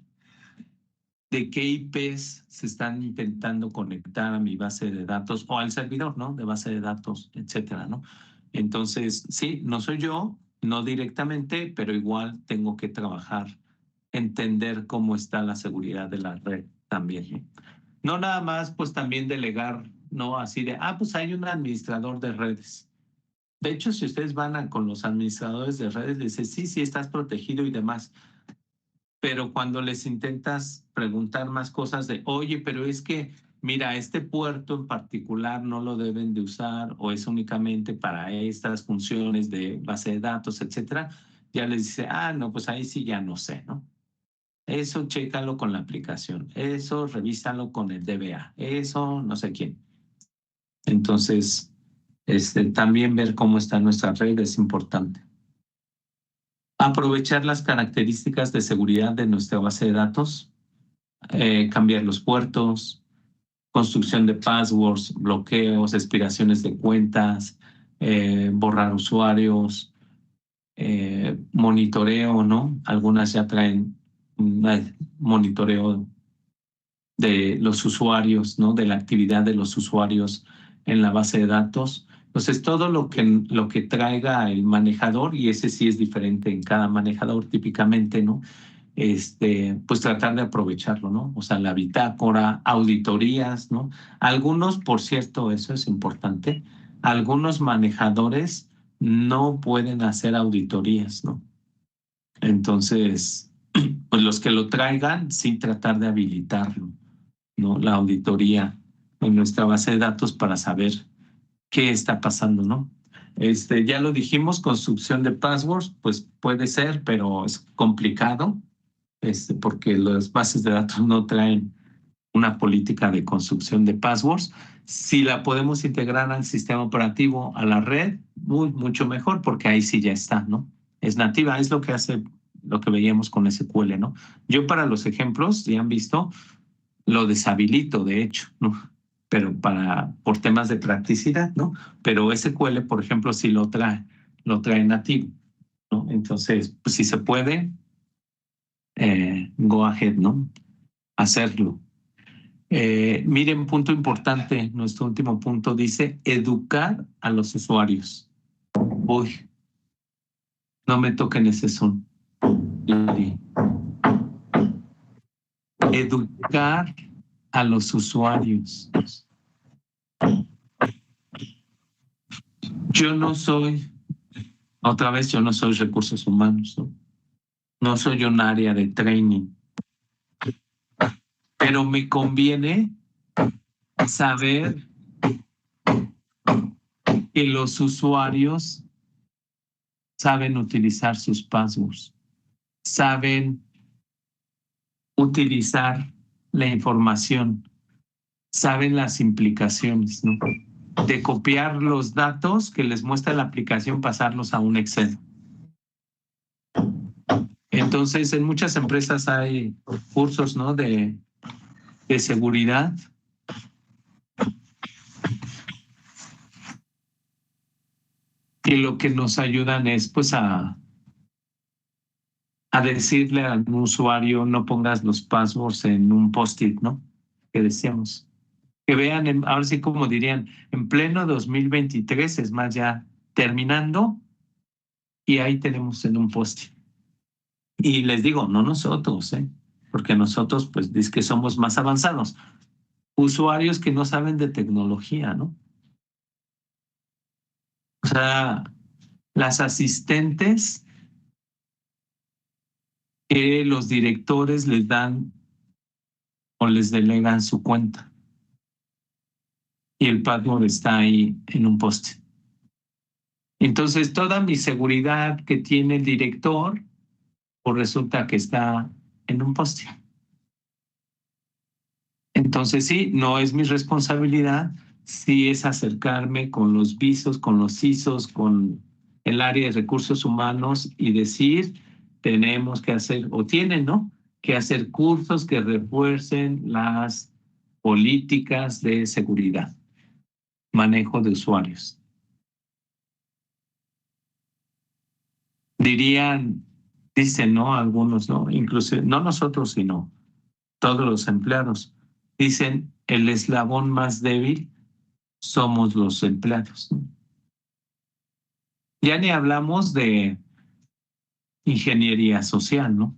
S1: de qué IPs se están intentando conectar a mi base de datos o al servidor, ¿no? De base de datos, etcétera, ¿no? Entonces, sí, no soy yo, no directamente, pero igual tengo que trabajar, entender cómo está la seguridad de la red también, ¿no? No nada más, pues también delegar, ¿no? Así de, pues hay un administrador de redes. De hecho, si ustedes van con los administradores de redes, les dicen, sí, estás protegido y demás. Pero cuando les intentas preguntar más cosas de, oye, pero es que, mira, este puerto en particular no lo deben de usar o es únicamente para estas funciones de base de datos, etcétera, ya les dice, no, pues ahí sí ya no sé, ¿no? Eso chécalo con la aplicación, eso revísalo con el DBA, eso no sé quién. Entonces, también ver cómo está nuestra red es importante. Aprovechar las características de seguridad de nuestra base de datos, cambiar los puertos, construcción de passwords, bloqueos, expiraciones de cuentas, borrar usuarios, monitoreo, ¿no? Algunas ya traen un monitoreo de los usuarios, ¿no? De la actividad de los usuarios en la base de datos. Entonces, todo lo que traiga el manejador, y ese sí es diferente en cada manejador típicamente, ¿no? Pues tratar de aprovecharlo, ¿no? O sea, la bitácora, auditorías, ¿no? Algunos, por cierto, eso es importante, algunos manejadores no pueden hacer auditorías, ¿no? Entonces, pues los que lo traigan, sí tratar de habilitarlo, ¿no? La auditoría en nuestra base de datos para saber qué está pasando, ¿no? Ya lo dijimos, construcción de passwords, pues puede ser, pero es complicado, porque las bases de datos no traen una política de construcción de passwords. Si la podemos integrar al sistema operativo, a la red, mucho mejor, porque ahí sí ya está, ¿no? Es nativa, es lo que veíamos con SQL, ¿no? Yo para los ejemplos, ya han visto, lo deshabilito, de hecho, ¿no? Pero por temas de practicidad, ¿no? Pero SQL, por ejemplo, sí lo trae nativo, ¿no? Entonces, pues si se puede, go ahead, ¿no? Hacerlo. Miren, punto importante, nuestro último punto dice educar a los usuarios. Uy, no me toquen ese son. Educar a los usuarios. Yo no soy recursos humanos, ¿no? No soy un área de training, pero me conviene saber que los usuarios saben utilizar sus passwords, saben utilizar la información, saben las implicaciones, ¿no? De copiar los datos que les muestra la aplicación, pasarlos a un Excel. Entonces, en muchas empresas hay cursos, ¿no? de seguridad. Y lo que nos ayudan es pues a decirle al usuario no pongas los passwords en un post-it, ¿no? Que decíamos. Que vean, ahora sí como dirían, en pleno 2023, es más ya terminando, y ahí tenemos en un post-it. Y les digo, no nosotros, porque nosotros pues dice que somos más avanzados. Usuarios que no saben de tecnología, ¿no? O sea, las asistentes que los directores les dan o les delegan su cuenta. Y el password está ahí en un post. Entonces, toda mi seguridad que tiene el director, pues resulta que está en un post. Entonces, sí, no es mi responsabilidad, sí es acercarme con los visos, con los CISOs, con el área de recursos humanos y decir, tenemos que hacer, o tienen, ¿no? Que hacer cursos que refuercen las políticas de seguridad, manejo de usuarios. Dirían, dicen, ¿no? Algunos, ¿no? Incluso, no nosotros, sino todos los empleados. Dicen, el eslabón más débil somos los empleados, ¿no? Ya ni hablamos de ingeniería social, ¿no?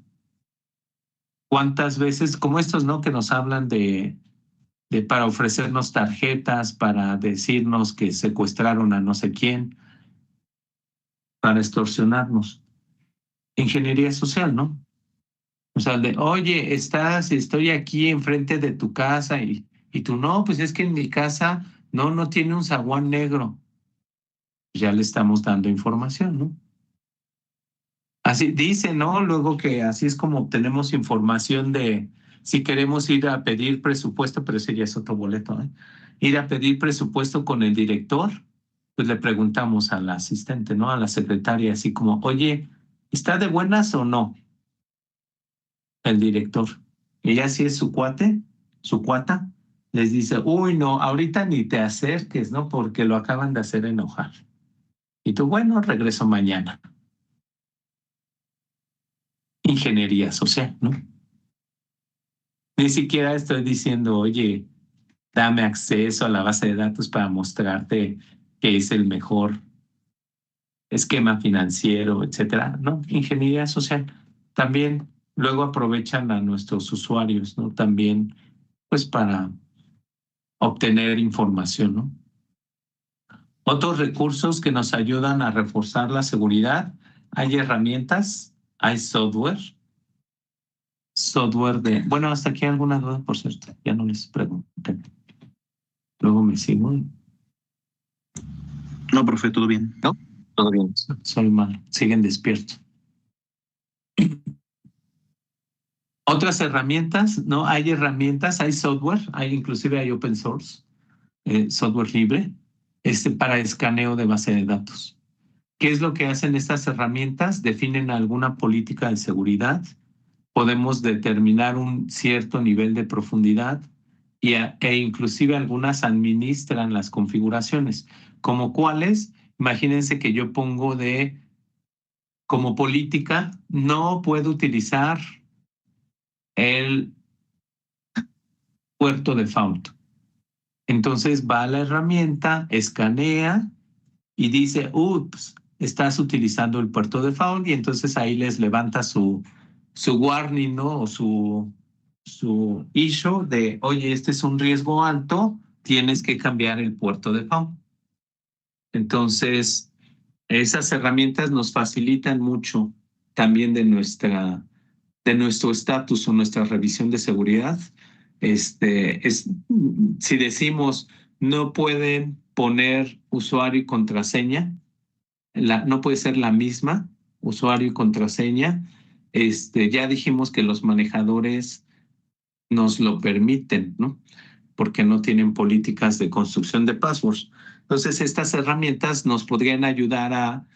S1: ¿Cuántas veces, como estos, ¿no? Que nos hablan de para ofrecernos tarjetas, para decirnos que secuestraron a no sé quién, para extorsionarnos? Ingeniería social, ¿no? O sea, de, oye, estoy aquí enfrente de tu casa y tú no, pues es que en mi casa no tiene un zaguán negro. Ya le estamos dando información, ¿no? Así dice, ¿no? Luego que así es como obtenemos información de si queremos ir a pedir presupuesto, pero ese ya es otro boleto, ¿eh? Ir a pedir presupuesto con el director, pues le preguntamos a la asistente, ¿no? A la secretaria, así como, oye, ¿está de buenas o no el director? Y ya si es su cuate, su cuata, les dice, uy, no, ahorita ni te acerques, ¿no? Porque lo acaban de hacer enojar. Y tú, bueno, regreso mañana. Ingeniería social, ¿no? Ni siquiera estoy diciendo, oye, dame acceso a la base de datos para mostrarte que es el mejor esquema financiero, etcétera. No, ingeniería social. También luego aprovechan a nuestros usuarios, ¿no? También, pues para obtener información, ¿no? Otros recursos que nos ayudan a reforzar la seguridad. Hay herramientas, hay software de... Bueno, hasta aquí alguna duda, por cierto, ya no les pregunté. Luego me sigo.
S4: No, profe, todo bien.
S5: ¿No? Todo bien.
S1: Soy malo, siguen despiertos. Otras herramientas, ¿no? Hay herramientas, hay software, inclusive hay open source, software libre, para escaneo de base de datos. ¿Qué es lo que hacen estas herramientas? Definen alguna política de seguridad, podemos determinar un cierto nivel de profundidad e inclusive algunas administran las configuraciones. ¿Como cuáles? Imagínense que yo pongo como política, no puedo utilizar el puerto default. Entonces va a la herramienta, escanea y dice, ups, estás utilizando el puerto default, y entonces ahí les levanta su warning, ¿no? O su issue de, oye, este es un riesgo alto, tienes que cambiar el puerto default. Entonces, esas herramientas nos facilitan mucho también de nuestro estatus o nuestra revisión de seguridad. Si decimos no pueden poner usuario y contraseña, no puede ser la misma usuario y contraseña. Ya dijimos que los manejadores nos lo permiten, ¿no? Porque no tienen políticas de construcción de passwords. Entonces, estas herramientas nos podrían ayudar a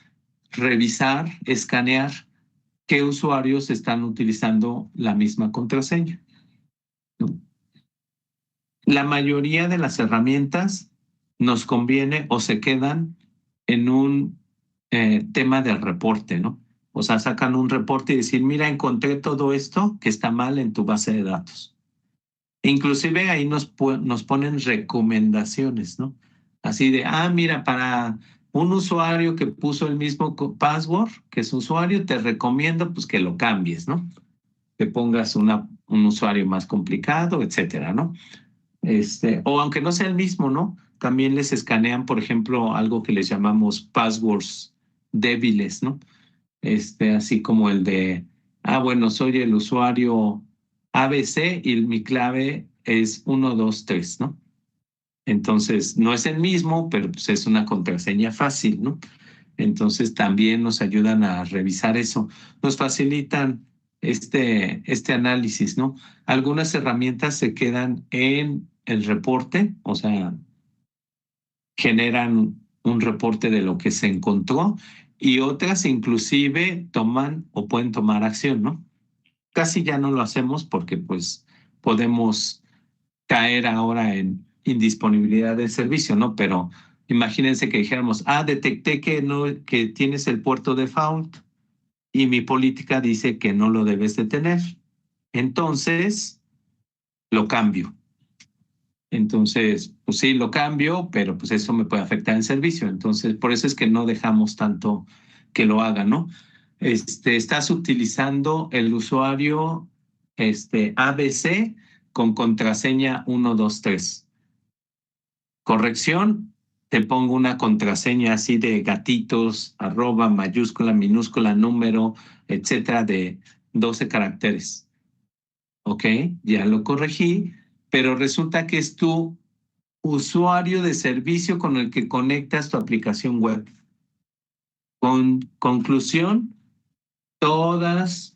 S1: revisar, escanear qué usuarios están utilizando la misma contraseña, ¿no? La mayoría de las herramientas nos conviene o se quedan en un tema del reporte, ¿no? O sea, sacan un reporte y decir, mira, encontré todo esto que está mal en tu base de datos. Inclusive ahí nos ponen recomendaciones, ¿no? Así de, mira, para un usuario que puso el mismo password que su usuario, te recomiendo pues que lo cambies, ¿no? Que pongas un usuario más complicado, etcétera, ¿no? O aunque no sea el mismo, ¿no? También les escanean, por ejemplo, algo que les llamamos passwords débiles, ¿no? Así como el de, bueno, soy el usuario ABC y mi clave es 123, ¿no? Entonces, no es el mismo, pero pues es una contraseña fácil, ¿no? Entonces, también nos ayudan a revisar eso. Nos facilitan este análisis, ¿no? Algunas herramientas se quedan en el reporte, o sea, generan un reporte de lo que se encontró y otras inclusive toman o pueden tomar acción, ¿no? Casi ya no lo hacemos porque pues podemos caer ahora en indisponibilidad del servicio, ¿no? Pero imagínense que dijéramos, detecté que tienes el puerto default y mi política dice que no lo debes de tener. Entonces, lo cambio. Entonces, pues sí, lo cambio, pero pues eso me puede afectar el servicio. Entonces, por eso es que no dejamos tanto que lo haga, ¿no? Estás utilizando el usuario ABC con contraseña 123. Corrección, te pongo una contraseña así de gatitos, arroba, mayúscula, minúscula, número, etcétera, de 12 caracteres. ¿Ok? Ya lo corregí, pero resulta que es tu usuario de servicio con el que conectas tu aplicación web. Con conclusión, todos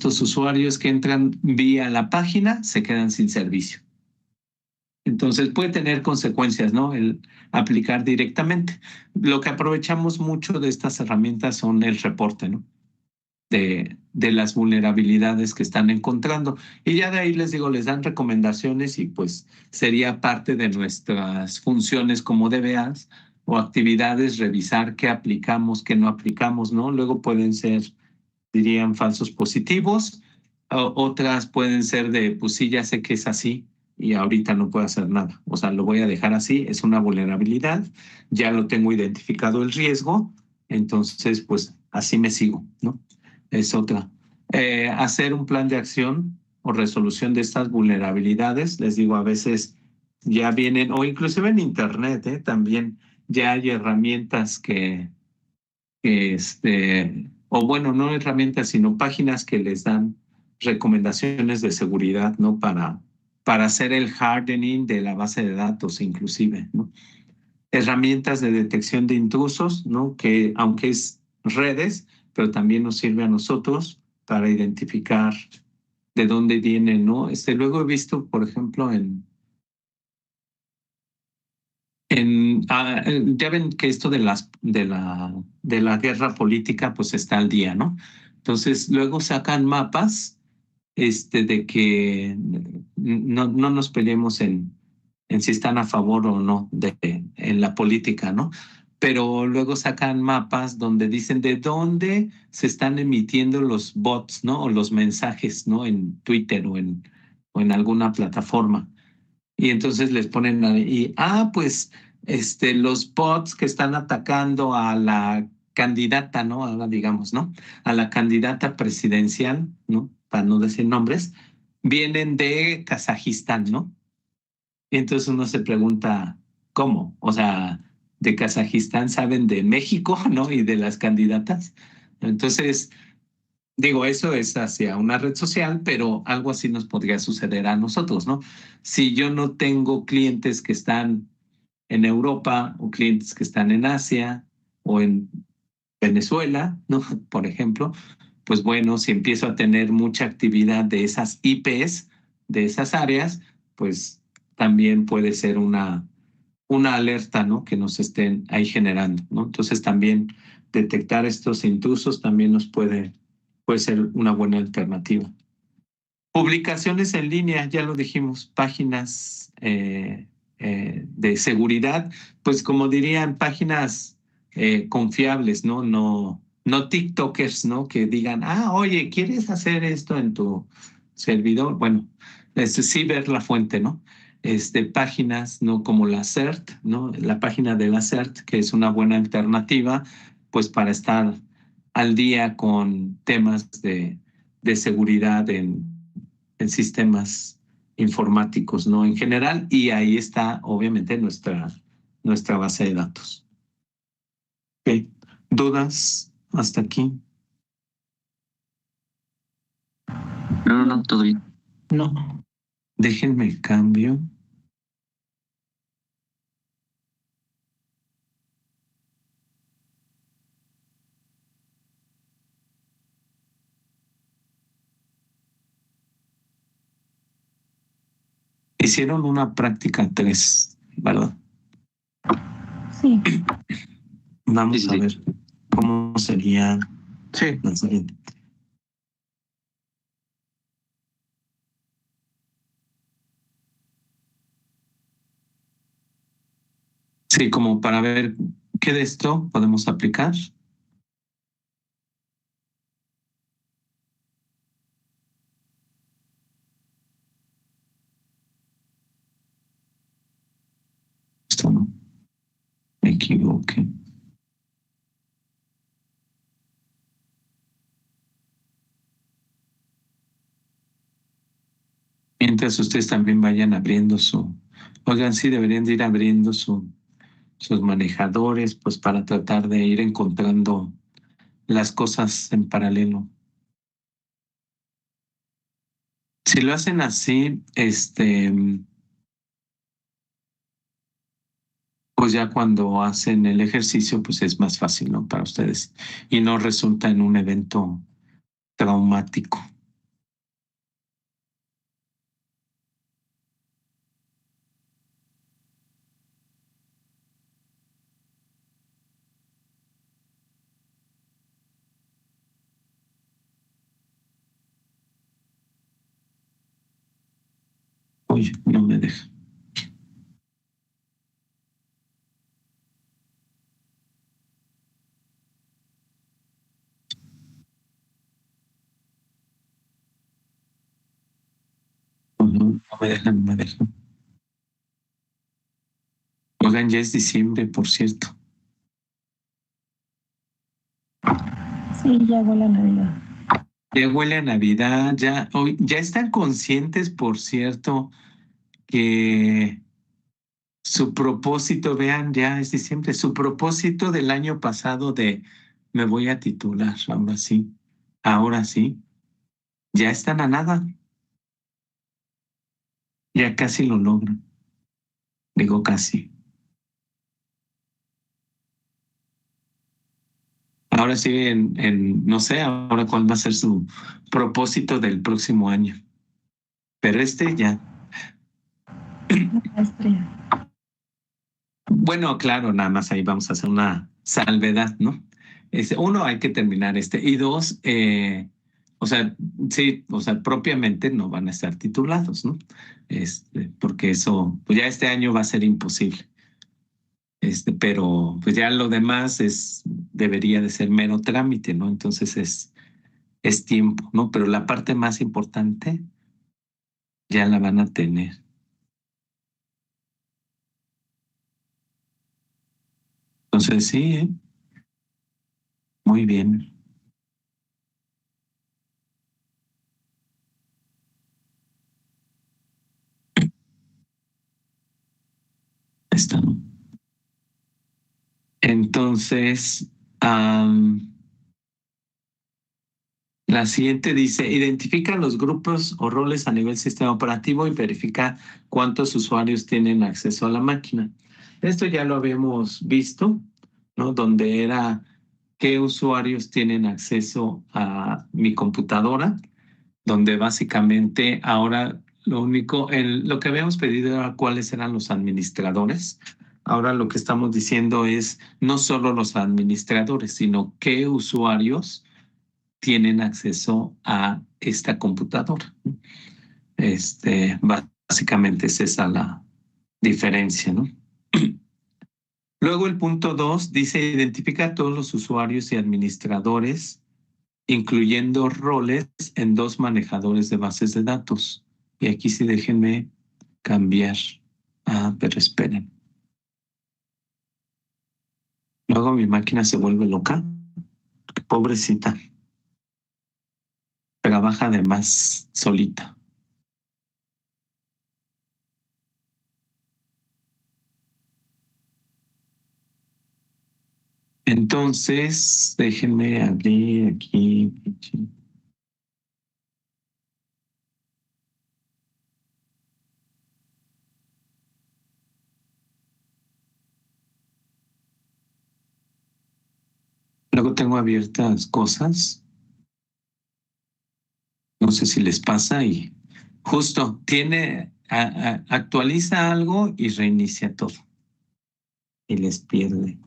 S1: tus usuarios que entran vía la página se quedan sin servicio. Entonces puede tener consecuencias, ¿no? El aplicar directamente. Lo que aprovechamos mucho de estas herramientas son el reporte, ¿no? De las vulnerabilidades que están encontrando. Y ya de ahí les digo, les dan recomendaciones y pues sería parte de nuestras funciones como DBAs o actividades, revisar qué aplicamos, qué no aplicamos, ¿no? Luego pueden ser, dirían, falsos positivos. Otras pueden ser de, pues sí, ya sé que es así y ahorita no puedo hacer nada. O sea, lo voy a dejar así, es una vulnerabilidad, ya lo tengo identificado el riesgo, entonces pues así me sigo, ¿no? Es otra. Hacer un plan de acción o resolución de estas vulnerabilidades, les digo, a veces ya vienen, o inclusive en Internet, también ya hay herramientas o bueno, no herramientas, sino páginas que les dan recomendaciones de seguridad, ¿no? Para hacer el hardening de la base de datos, inclusive, ¿no? Herramientas de detección de intrusos, ¿no? Que aunque es redes, pero también nos sirve a nosotros para identificar de dónde vienen, ¿no? Luego he visto, por ejemplo, ya ven que esto de la guerra política pues está al día, ¿no? Entonces luego sacan mapas de que no nos peleemos en si están a favor o no en la política, ¿no? Pero luego sacan mapas donde dicen de dónde se están emitiendo los bots, ¿no? O los mensajes, ¿no? En Twitter o en alguna plataforma. Y entonces les ponen ahí, pues los bots que están atacando a la candidata, ¿no? Ahora digamos, ¿no? A la candidata presidencial, ¿no? Para no decir nombres, vienen de Kazajistán, ¿no? Y entonces uno se pregunta, ¿cómo? O sea, de Kazajistán saben de México, ¿no? Y de las candidatas. Entonces, digo, eso es hacia una red social, pero algo así nos podría suceder a nosotros, ¿no? Si yo no tengo clientes que están en Europa o clientes que están en Asia o en Venezuela, ¿no? Por ejemplo, pues bueno, si empiezo a tener mucha actividad de esas IPs, de esas áreas, pues también puede ser una alerta, ¿no? Que nos estén ahí generando, ¿no? Entonces también detectar estos intrusos también nos puede ser una buena alternativa. Publicaciones en línea, ya lo dijimos, páginas de seguridad, pues como dirían, páginas confiables, ¿no? No TikTokers, ¿no? Que digan, oye, ¿quieres hacer esto en tu servidor? Bueno, sí ver la fuente, ¿no? Páginas, ¿no? Como la CERT, ¿no? La página de la CERT, que es una buena alternativa, pues para estar al día con temas de seguridad en sistemas informáticos, ¿no? En general, y ahí está, obviamente, nuestra base de datos. ¿Ok? ¿Dudas hasta aquí?
S5: No, todo bien.
S1: No. Déjenme cambio. Hicieron una práctica 3, ¿verdad?
S3: Sí.
S1: Vamos
S5: Sí.
S1: a ver cómo sería
S4: Sí.
S1: la siguiente. Sí, como para ver qué de esto podemos aplicar. Esto no. Me equivoqué. Mientras ustedes también vayan abriendo oigan, sí, deberían de ir abriendo sus manejadores, pues para tratar de ir encontrando las cosas en paralelo. Si lo hacen así, pues ya cuando hacen el ejercicio, pues es más fácil, ¿no? Para ustedes. Y no resulta en un evento traumático. Oye, no me deja. No me dejan, no me dejan. Oigan, ya es diciembre, por cierto.
S3: Sí, ya huele a Navidad.
S1: Ya huele a Navidad, ya están conscientes, por cierto, que su propósito, vean, ya es diciembre, su propósito del año pasado de me voy a titular, ahora sí, ya están a nada, ya casi lo logran, digo casi. Ahora sí, no sé ahora cuál va a ser su propósito del próximo año, pero ya.
S3: Maestría.
S1: Bueno, claro, nada más ahí vamos a hacer una salvedad, ¿no? Uno, hay que terminar y dos, o sea, sí, o sea, propiamente no van a estar titulados, ¿no? Porque eso, pues ya este año va a ser imposible. Pero pues ya lo demás debería de ser mero trámite, ¿no? Entonces es tiempo, ¿no? Pero la parte más importante ya la van a tener. Entonces sí, muy bien. Está, ¿no? Entonces, la siguiente dice, identifica los grupos o roles a nivel sistema operativo y verifica cuántos usuarios tienen acceso a la máquina. Esto ya lo habíamos visto, ¿no? Donde era qué usuarios tienen acceso a mi computadora, donde básicamente ahora lo que habíamos pedido era cuáles eran los administradores. Ahora lo que estamos diciendo es no solo los administradores, sino qué usuarios tienen acceso a esta computadora. Básicamente es esa diferencia, ¿no? Luego el punto 2 dice, identifica a todos los usuarios y administradores, incluyendo roles en 2 manejadores de bases de datos. Y aquí sí déjenme cambiar. Pero esperen. Luego mi máquina se vuelve loca. Pobrecita. Trabaja además solita. Entonces, déjenme abrir aquí. Luego tengo abiertas cosas. No sé si les pasa y justo actualiza algo y reinicia todo. Y les pierde.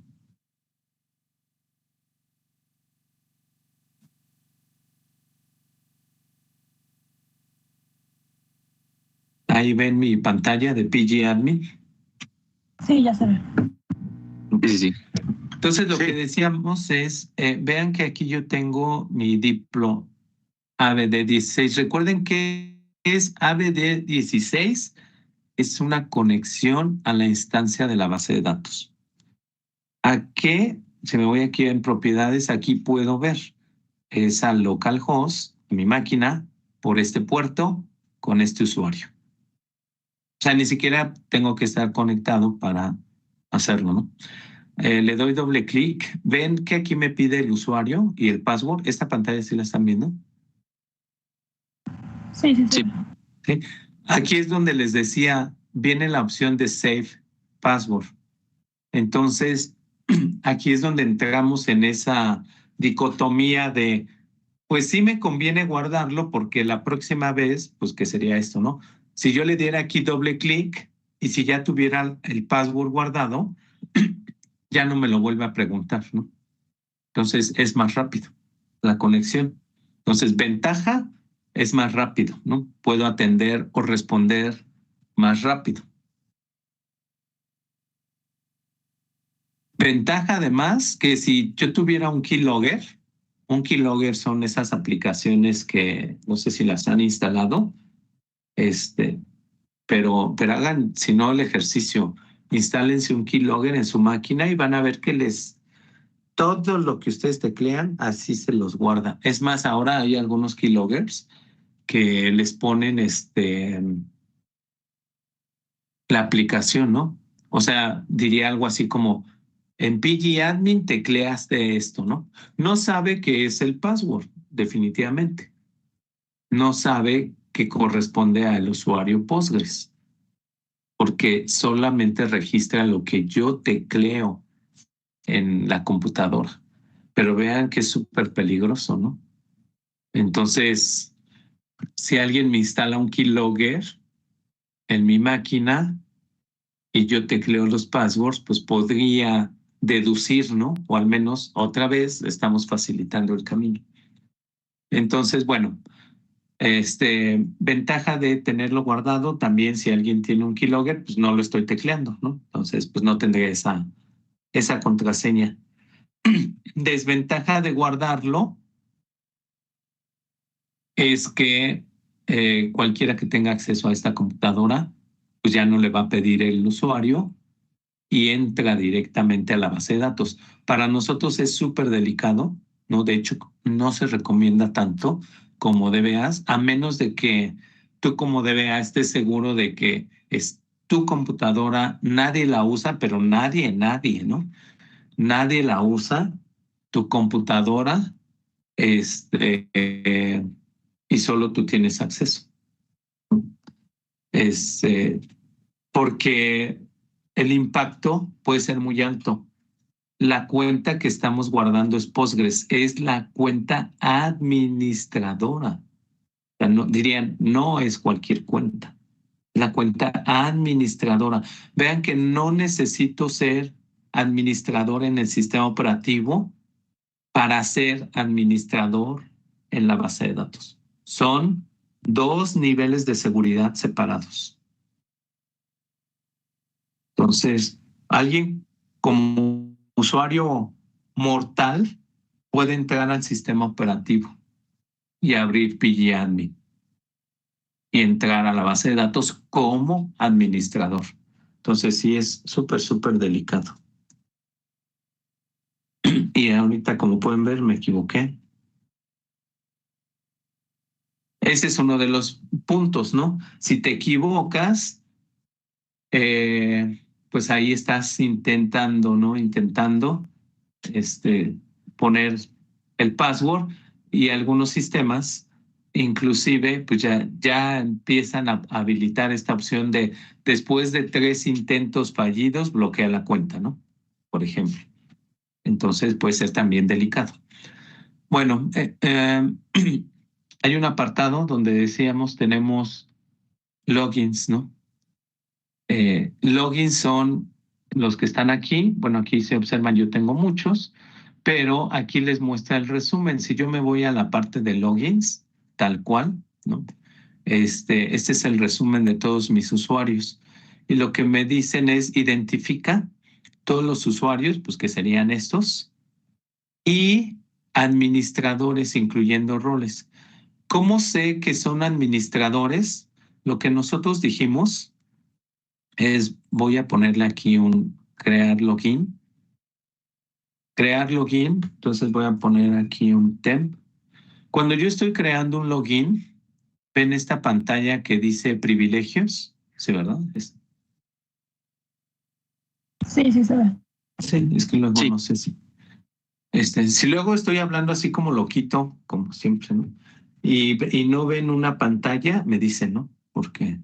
S1: Ahí ven mi pantalla de pgadmin.
S3: Sí, ya se ve.
S5: Sí.
S1: Entonces lo que decíamos es, vean que aquí yo tengo mi diplo ABD16. Recuerden que es ABD16, es una conexión a la instancia de la base de datos. ¿A qué? Si me voy aquí en propiedades, aquí puedo ver esa localhost, mi máquina, por este puerto con este usuario. O sea, ni siquiera tengo que estar conectado para hacerlo, ¿no? Le doy doble clic. Ven que aquí me pide el usuario y el password. ¿Esta pantalla sí la están viendo?
S3: Sí.
S1: ¿Sí? Aquí es donde les decía, viene la opción de Save Password. Entonces, aquí es donde entramos en esa dicotomía de, pues sí me conviene guardarlo porque la próxima vez, pues que sería esto, ¿no? Si yo le diera aquí doble clic y si ya tuviera el password guardado, ya no me lo vuelve a preguntar, ¿no? Entonces es más rápido la conexión. Entonces, ventaja es más rápido, ¿no? Puedo atender o responder más rápido. Ventaja además que si yo tuviera un keylogger son esas aplicaciones que no sé si las han instalado, pero hagan, si no, el ejercicio. Instálense un keylogger en su máquina y van a ver que todo lo que ustedes teclean, así se los guarda. Es más, ahora hay algunos keyloggers que les ponen la aplicación, ¿no? O sea, diría algo así como, en pgadmin tecleaste esto, ¿no? No sabe que es el password, definitivamente. No sabe que corresponde al usuario Postgres, porque solamente registra lo que yo tecleo en la computadora. Pero vean que es súper peligroso, ¿no? Entonces, si alguien me instala un keylogger en mi máquina y yo tecleo los passwords, pues podría deducir, ¿no? O al menos otra vez estamos facilitando el camino. Entonces, bueno, ventaja de tenerlo guardado, también si alguien tiene un keylogger, pues no lo estoy tecleando, ¿no? Entonces, pues no tendría esa contraseña. Desventaja de guardarlo es que cualquiera que tenga acceso a esta computadora, pues ya no le va a pedir el usuario y entra directamente a la base de datos. Para nosotros es súper delicado, ¿no? De hecho, no se recomienda tanto como DBAs, a menos de que tú como DBA estés seguro de que es tu computadora, nadie la usa, pero nadie, ¿no? Nadie la usa, tu computadora, y solo tú tienes acceso. Porque el impacto puede ser muy alto. La cuenta que estamos guardando es Postgres, es la cuenta administradora. O sea, dirían, no es cualquier cuenta, la cuenta administradora. Vean que no necesito ser administrador en el sistema operativo para ser administrador en la base de datos. Son 2 niveles de seguridad separados. Entonces, alguien como usuario mortal puede entrar al sistema operativo y abrir pgadmin y entrar a la base de datos como administrador. Entonces, sí es súper delicado. Y ahorita, como pueden ver, me equivoqué. Ese es uno de los puntos, ¿no? Si te equivocas, pues ahí estás intentando, ¿no? Intentando poner el password, y algunos sistemas inclusive pues ya empiezan a habilitar esta opción de después de 3 intentos fallidos bloquea la cuenta, ¿no? Por ejemplo. Entonces puede ser también delicado. Bueno, hay un apartado donde decíamos tenemos logins, ¿no? Logins son los que están aquí. Bueno, aquí se observan, yo tengo muchos, pero aquí les muestra el resumen. Si yo me voy a la parte de logins, tal cual, ¿no? Este es el resumen de todos mis usuarios. Y lo que me dicen es identifica todos los usuarios, pues que serían estos, y administradores, incluyendo roles. ¿Cómo sé que son administradores? Lo que nosotros dijimos es, voy a ponerle aquí un crear login. Crear login, entonces voy a poner aquí un temp. Cuando yo estoy creando un login, ven esta pantalla que dice privilegios, ¿sí, verdad?
S3: Sí, sí se ve.
S1: Sí, es que luego
S5: Sí.
S1: no sé si... si luego estoy hablando así como loquito, como siempre, ¿no? Y no ven una pantalla, me dicen, ¿no? Porque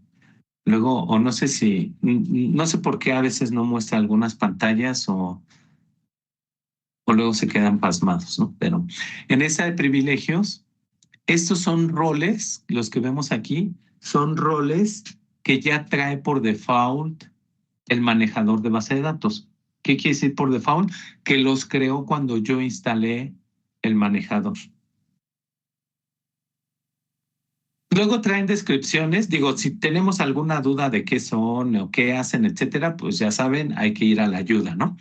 S1: luego, o no sé si, no sé por qué a veces no muestra algunas pantallas o luego se quedan pasmados, ¿no? Pero en esa de privilegios, estos son roles, los que vemos aquí, son roles que ya trae por default el manejador de base de datos. ¿Qué quiere decir por default? Que los creó cuando yo instalé el manejador. Luego traen descripciones. Digo, si tenemos alguna duda de qué son o qué hacen, etcétera, pues ya saben, hay que ir a la ayuda, ¿no?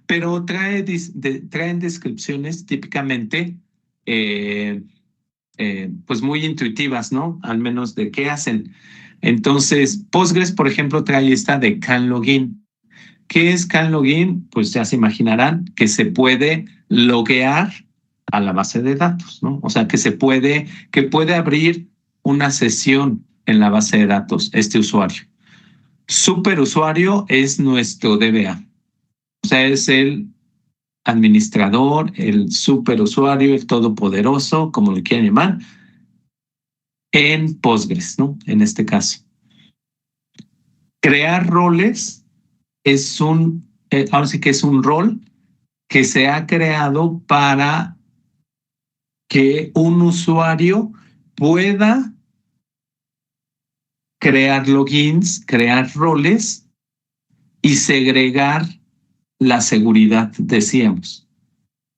S1: Pero traen descripciones típicamente, pues muy intuitivas, ¿no? Al menos de qué hacen. Entonces, Postgres, por ejemplo, trae esta de can login. ¿Qué es can login? Pues ya se imaginarán que se puede loguear a la base de datos, ¿no? O sea, que puede abrir una sesión en la base de datos este usuario. Superusuario es nuestro DBA. O sea, es el administrador, el superusuario, el todopoderoso, como le quieran llamar, en Postgres, ¿no? En este caso. Crear roles es ahora sí que es un rol que se ha creado para que un usuario pueda crear logins, crear roles y segregar la seguridad, decíamos.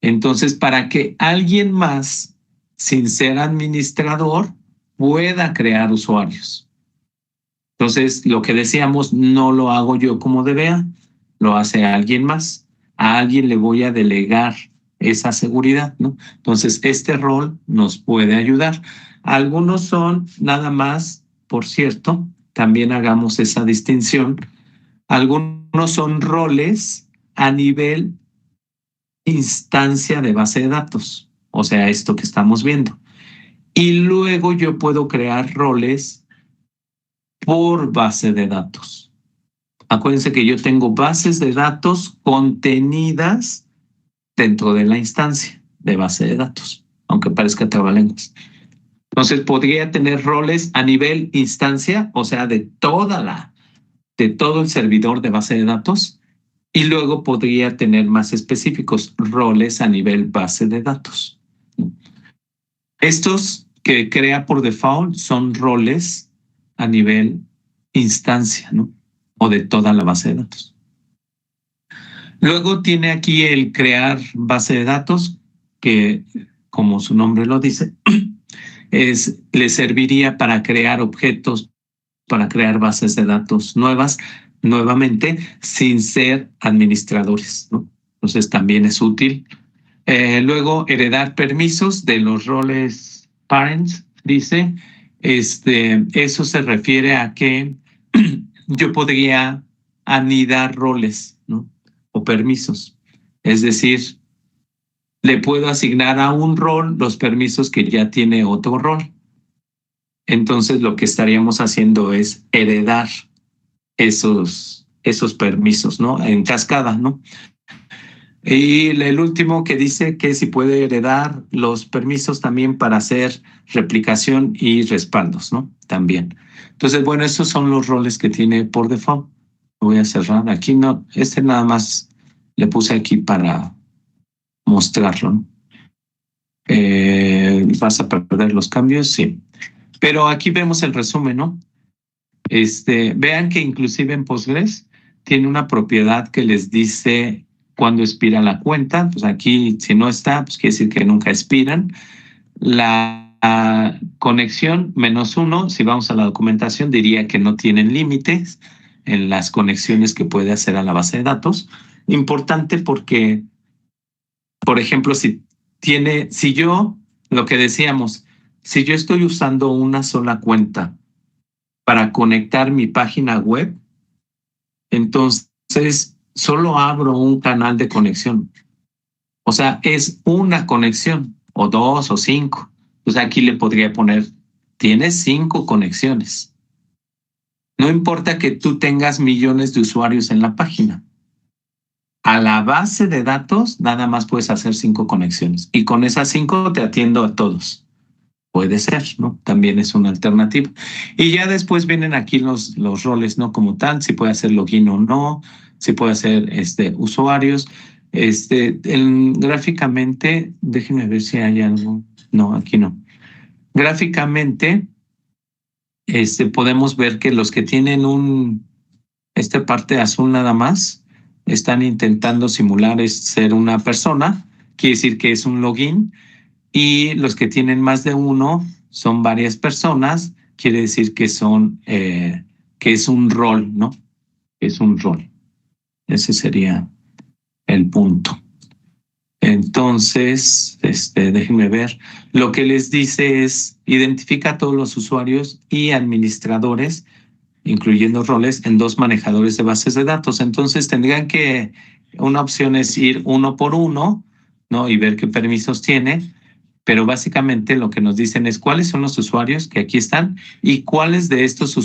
S1: Entonces, para que alguien más, sin ser administrador, pueda crear usuarios. Entonces, lo que decíamos, no lo hago yo como DBA, lo hace alguien más. A alguien le voy a delegar esa seguridad, ¿no? Entonces, este rol nos puede ayudar. Algunos son nada más, por cierto, también hagamos esa distinción. Algunos son roles a nivel instancia de base de datos, o sea, esto que estamos viendo. Y luego yo puedo crear roles por base de datos. Acuérdense que yo tengo bases de datos contenidas dentro de la instancia de base de datos, aunque parezca trabalenguas. Entonces podría tener roles a nivel instancia, o sea, de todo el servidor de base de datos, y luego podría tener más específicos, roles a nivel base de datos. Estos que crea por default son roles a nivel instancia, ¿no? O de toda la base de datos. Luego tiene aquí el crear base de datos, que como su nombre lo dice, le serviría para crear objetos, para crear bases de datos nuevas, nuevamente sin ser administradores, ¿no? Entonces también es útil. Luego, heredar permisos de los roles parents, dice. Eso se refiere a que yo podría anidar roles, ¿no? O permisos. Es decir, le puedo asignar a un rol los permisos que ya tiene otro rol. Entonces, lo que estaríamos haciendo es heredar esos permisos, ¿no? En cascada, ¿no? Y el último que dice que si puede heredar los permisos también para hacer replicación y respaldos, ¿no? También. Entonces, bueno, esos son los roles que tiene por default. Lo voy a cerrar. Aquí no, nada más le puse aquí para mostrarlo, ¿no? ¿Vas a perder los cambios? Sí. Pero aquí vemos el resumen, ¿no? Vean que inclusive en Postgres tiene una propiedad que les dice cuándo expira la cuenta. Pues aquí, si no está, pues quiere decir que nunca expiran. La conexión -1, si vamos a la documentación, diría que no tienen límites en las conexiones que puede hacer a la base de datos. Importante porque, por ejemplo, si yo, lo que decíamos, si yo estoy usando una sola cuenta para conectar mi página web, entonces solo abro un canal de conexión. O sea, es una conexión, o 2 o 5. Entonces aquí le podría poner, tienes 5 conexiones. No importa que tú tengas millones de usuarios en la página. A la base de datos nada más puedes hacer 5 conexiones. Y con esas 5 te atiendo a todos. Puede ser, ¿no? También es una alternativa. Y ya después vienen aquí los roles, ¿no? Como tal, si puede hacer login o no, si puede hacer usuarios. Gráficamente, déjenme ver si hay algo. No, aquí no. Gráficamente, podemos ver que los que tienen esta parte azul nada más, están intentando simular ser una persona, quiere decir que es un login. Y los que tienen más de uno son varias personas, quiere decir que que es un rol, ¿no? Es un rol. Ese sería el punto. Entonces, déjenme ver. Lo que les dice es identifica a todos los usuarios y administradores, incluyendo roles, en 2 manejadores de bases de datos. Entonces, tendrían que, una opción es ir uno por uno, ¿no? Y ver qué permisos tiene. Pero básicamente lo que nos dicen es cuáles son los usuarios que aquí están y cuáles de estos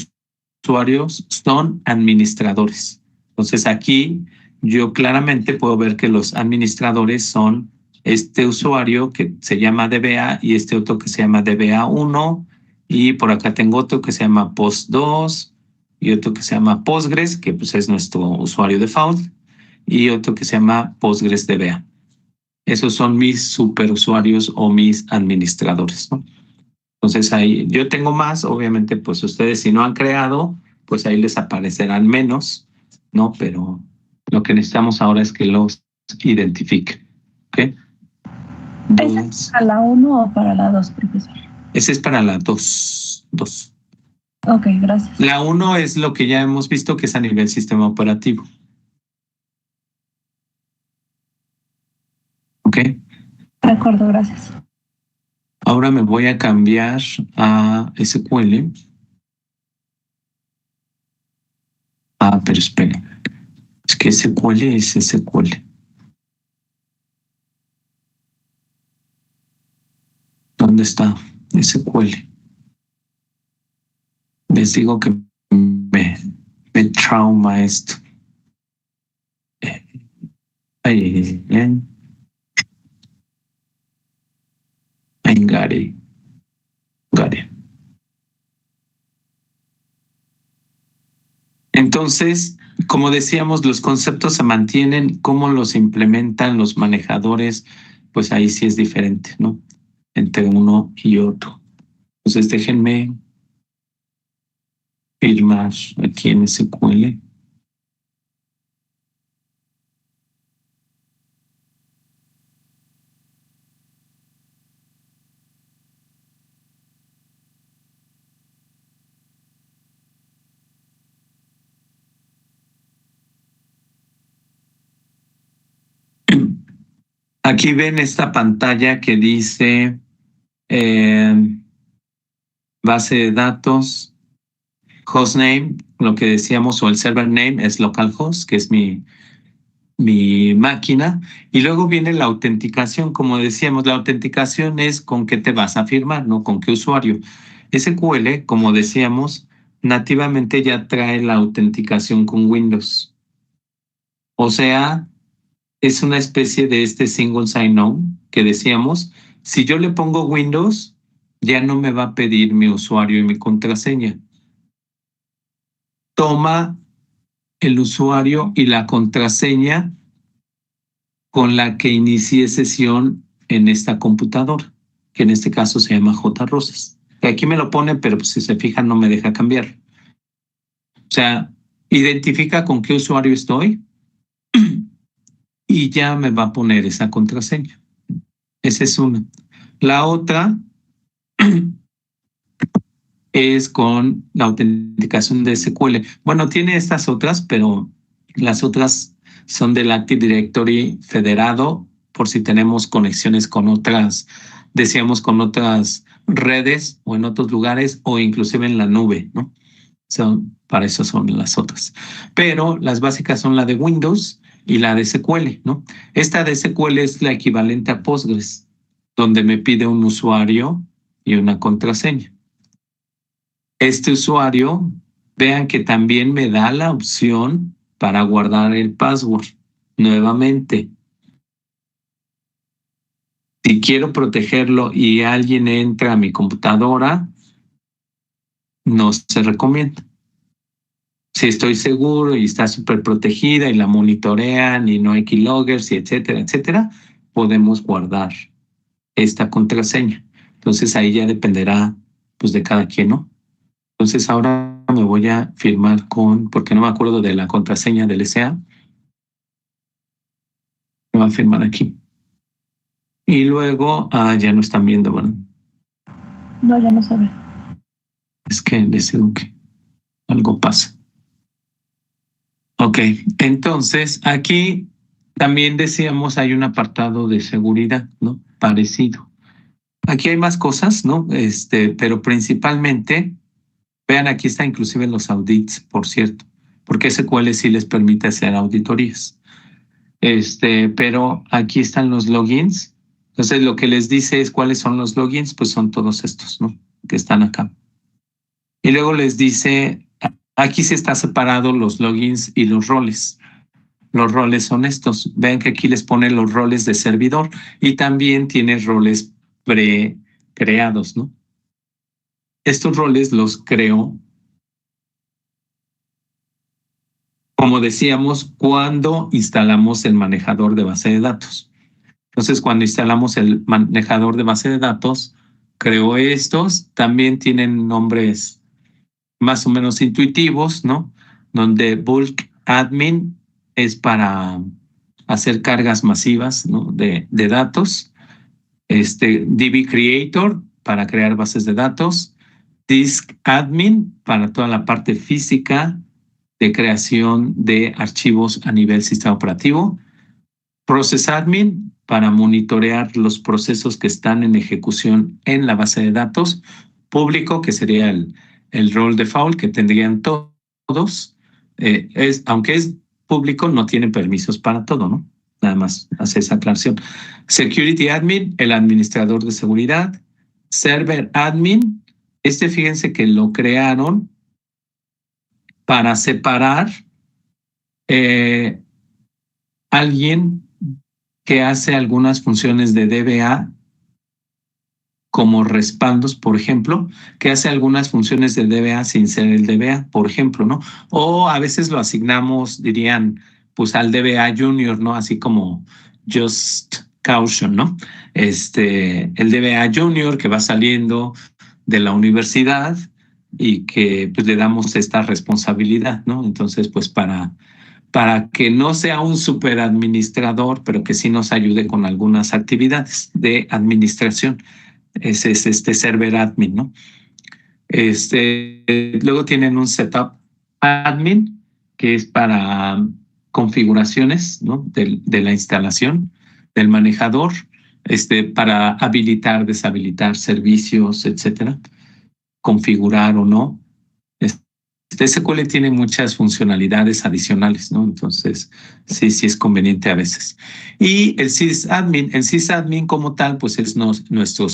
S1: usuarios son administradores. Entonces aquí yo claramente puedo ver que los administradores son este usuario que se llama DBA y este otro que se llama DBA1 y por acá tengo otro que se llama Post2 y otro que se llama Postgres, que pues es nuestro usuario default, y otro que se llama Postgres DBA. Esos son mis superusuarios o mis administradores, ¿no? Entonces ahí yo tengo más, obviamente, pues ustedes si no han creado, pues ahí les aparecerán menos, ¿no? Pero lo que necesitamos ahora es que los identifiquen, ¿ok?
S3: ¿Ese es para la 1 o para la 2, profesor?
S1: Ese es para la 2.
S3: Ok, gracias.
S1: La 1 es lo que ya hemos visto que es a nivel sistema operativo. ¿Ok?
S3: De acuerdo, gracias.
S1: Ahora me voy a cambiar a SQL. Pero esperen. Es que SQL es SQL. ¿Dónde está SQL? Les digo que me trauma esto. I got it. Got it. Entonces, como decíamos, los conceptos se mantienen, cómo los implementan los manejadores, pues ahí sí es diferente, ¿no? Entre uno y otro. Entonces, déjenme firmar aquí en SQL. Aquí ven esta pantalla que dice base de datos, hostname, lo que decíamos, o el server name es localhost, que es mi máquina, y luego viene la autenticación. Como decíamos, la autenticación es con qué te vas a firmar, ¿no? Con qué usuario. SQL, como decíamos, nativamente ya trae la autenticación con Windows. O sea, es una especie de este single sign-on que decíamos. Si yo le pongo Windows, ya no me va a pedir mi usuario y mi contraseña. Toma el usuario y la contraseña con la que inicié sesión en esta computadora, que en este caso se llama J. Rosas. Aquí me lo pone, pero pues, si se fijan no me deja cambiar. O sea, identifica con qué usuario estoy y ya me va a poner esa contraseña. Esa es una. La otra es con la autenticación de SQL. Bueno, tiene estas otras, pero las otras son del Active Directory federado, por si tenemos conexiones con otras, decíamos, con otras redes o en otros lugares o inclusive en la nube, ¿no? Para eso son las otras. Pero las básicas son la de Windows y la de SQL, ¿no? Esta de SQL es la equivalente a Postgres, donde me pide un usuario y una contraseña. Este usuario, vean que también me da la opción para guardar el password. Nuevamente, si quiero protegerlo y alguien entra a mi computadora, no se recomienda. Si estoy seguro y está súper protegida y la monitorean y no hay keyloggers y etcétera, etcétera, podemos guardar esta contraseña. Entonces ahí ya dependerá pues de cada quien, ¿no? Entonces ahora me voy a firmar porque no me acuerdo de la contraseña del SA. Me voy a firmar aquí. Y luego, ya no están viendo, ¿verdad?
S3: No, ya no se ve.
S1: Es que les digo que algo pasa. Ok, entonces aquí también decíamos hay un apartado de seguridad, ¿no? Parecido. Aquí hay más cosas, ¿no? Pero principalmente, vean, aquí está inclusive los audits, por cierto, porque SQL sí les permite hacer auditorías. Pero aquí están los logins. Entonces lo que les dice es cuáles son los logins, pues son todos estos, ¿no? Que están acá. Y luego les dice, aquí sí está separado los logins y los roles. Los roles son estos. Vean que aquí les pone los roles de servidor y también tiene roles pre-creados, ¿no? Estos roles los creo, como decíamos, cuando instalamos el manejador de base de datos. Entonces, cuando instalamos el manejador de base de datos, creo estos. También tienen nombres más o menos intuitivos, ¿no? Donde bulk admin es para hacer cargas masivas, ¿no? de datos. DB creator para crear bases de datos. Disk admin para toda la parte física de creación de archivos a nivel sistema operativo. Process admin para monitorear los procesos que están en ejecución en la base de datos. Público, que sería el rol default que tendrían todos. Aunque es público, no tiene permisos para todo, ¿no? Nada más hace esa aclaración. Security admin, el administrador de seguridad. Server admin, fíjense que lo crearon para separar alguien que hace algunas funciones de DBA como respaldos, por ejemplo, que hace algunas funciones de DBA sin ser el DBA, por ejemplo, ¿no? O a veces lo asignamos, dirían, pues al DBA Junior, ¿no? Así como Just Caution, ¿no? El DBA Junior que va saliendo de la universidad y que pues le damos esta responsabilidad, ¿no? Entonces, pues para que no sea un superadministrador, pero que sí nos ayude con algunas actividades de administración. Ese es server admin, ¿no? Luego tienen un setup admin, que es para configuraciones, ¿no? de la instalación. del manejador para habilitar, deshabilitar servicios, etcétera, configurar o no. SQL tiene muchas funcionalidades adicionales, ¿no? Entonces, sí es conveniente a veces. Y el sysadmin como tal, pues es nuestro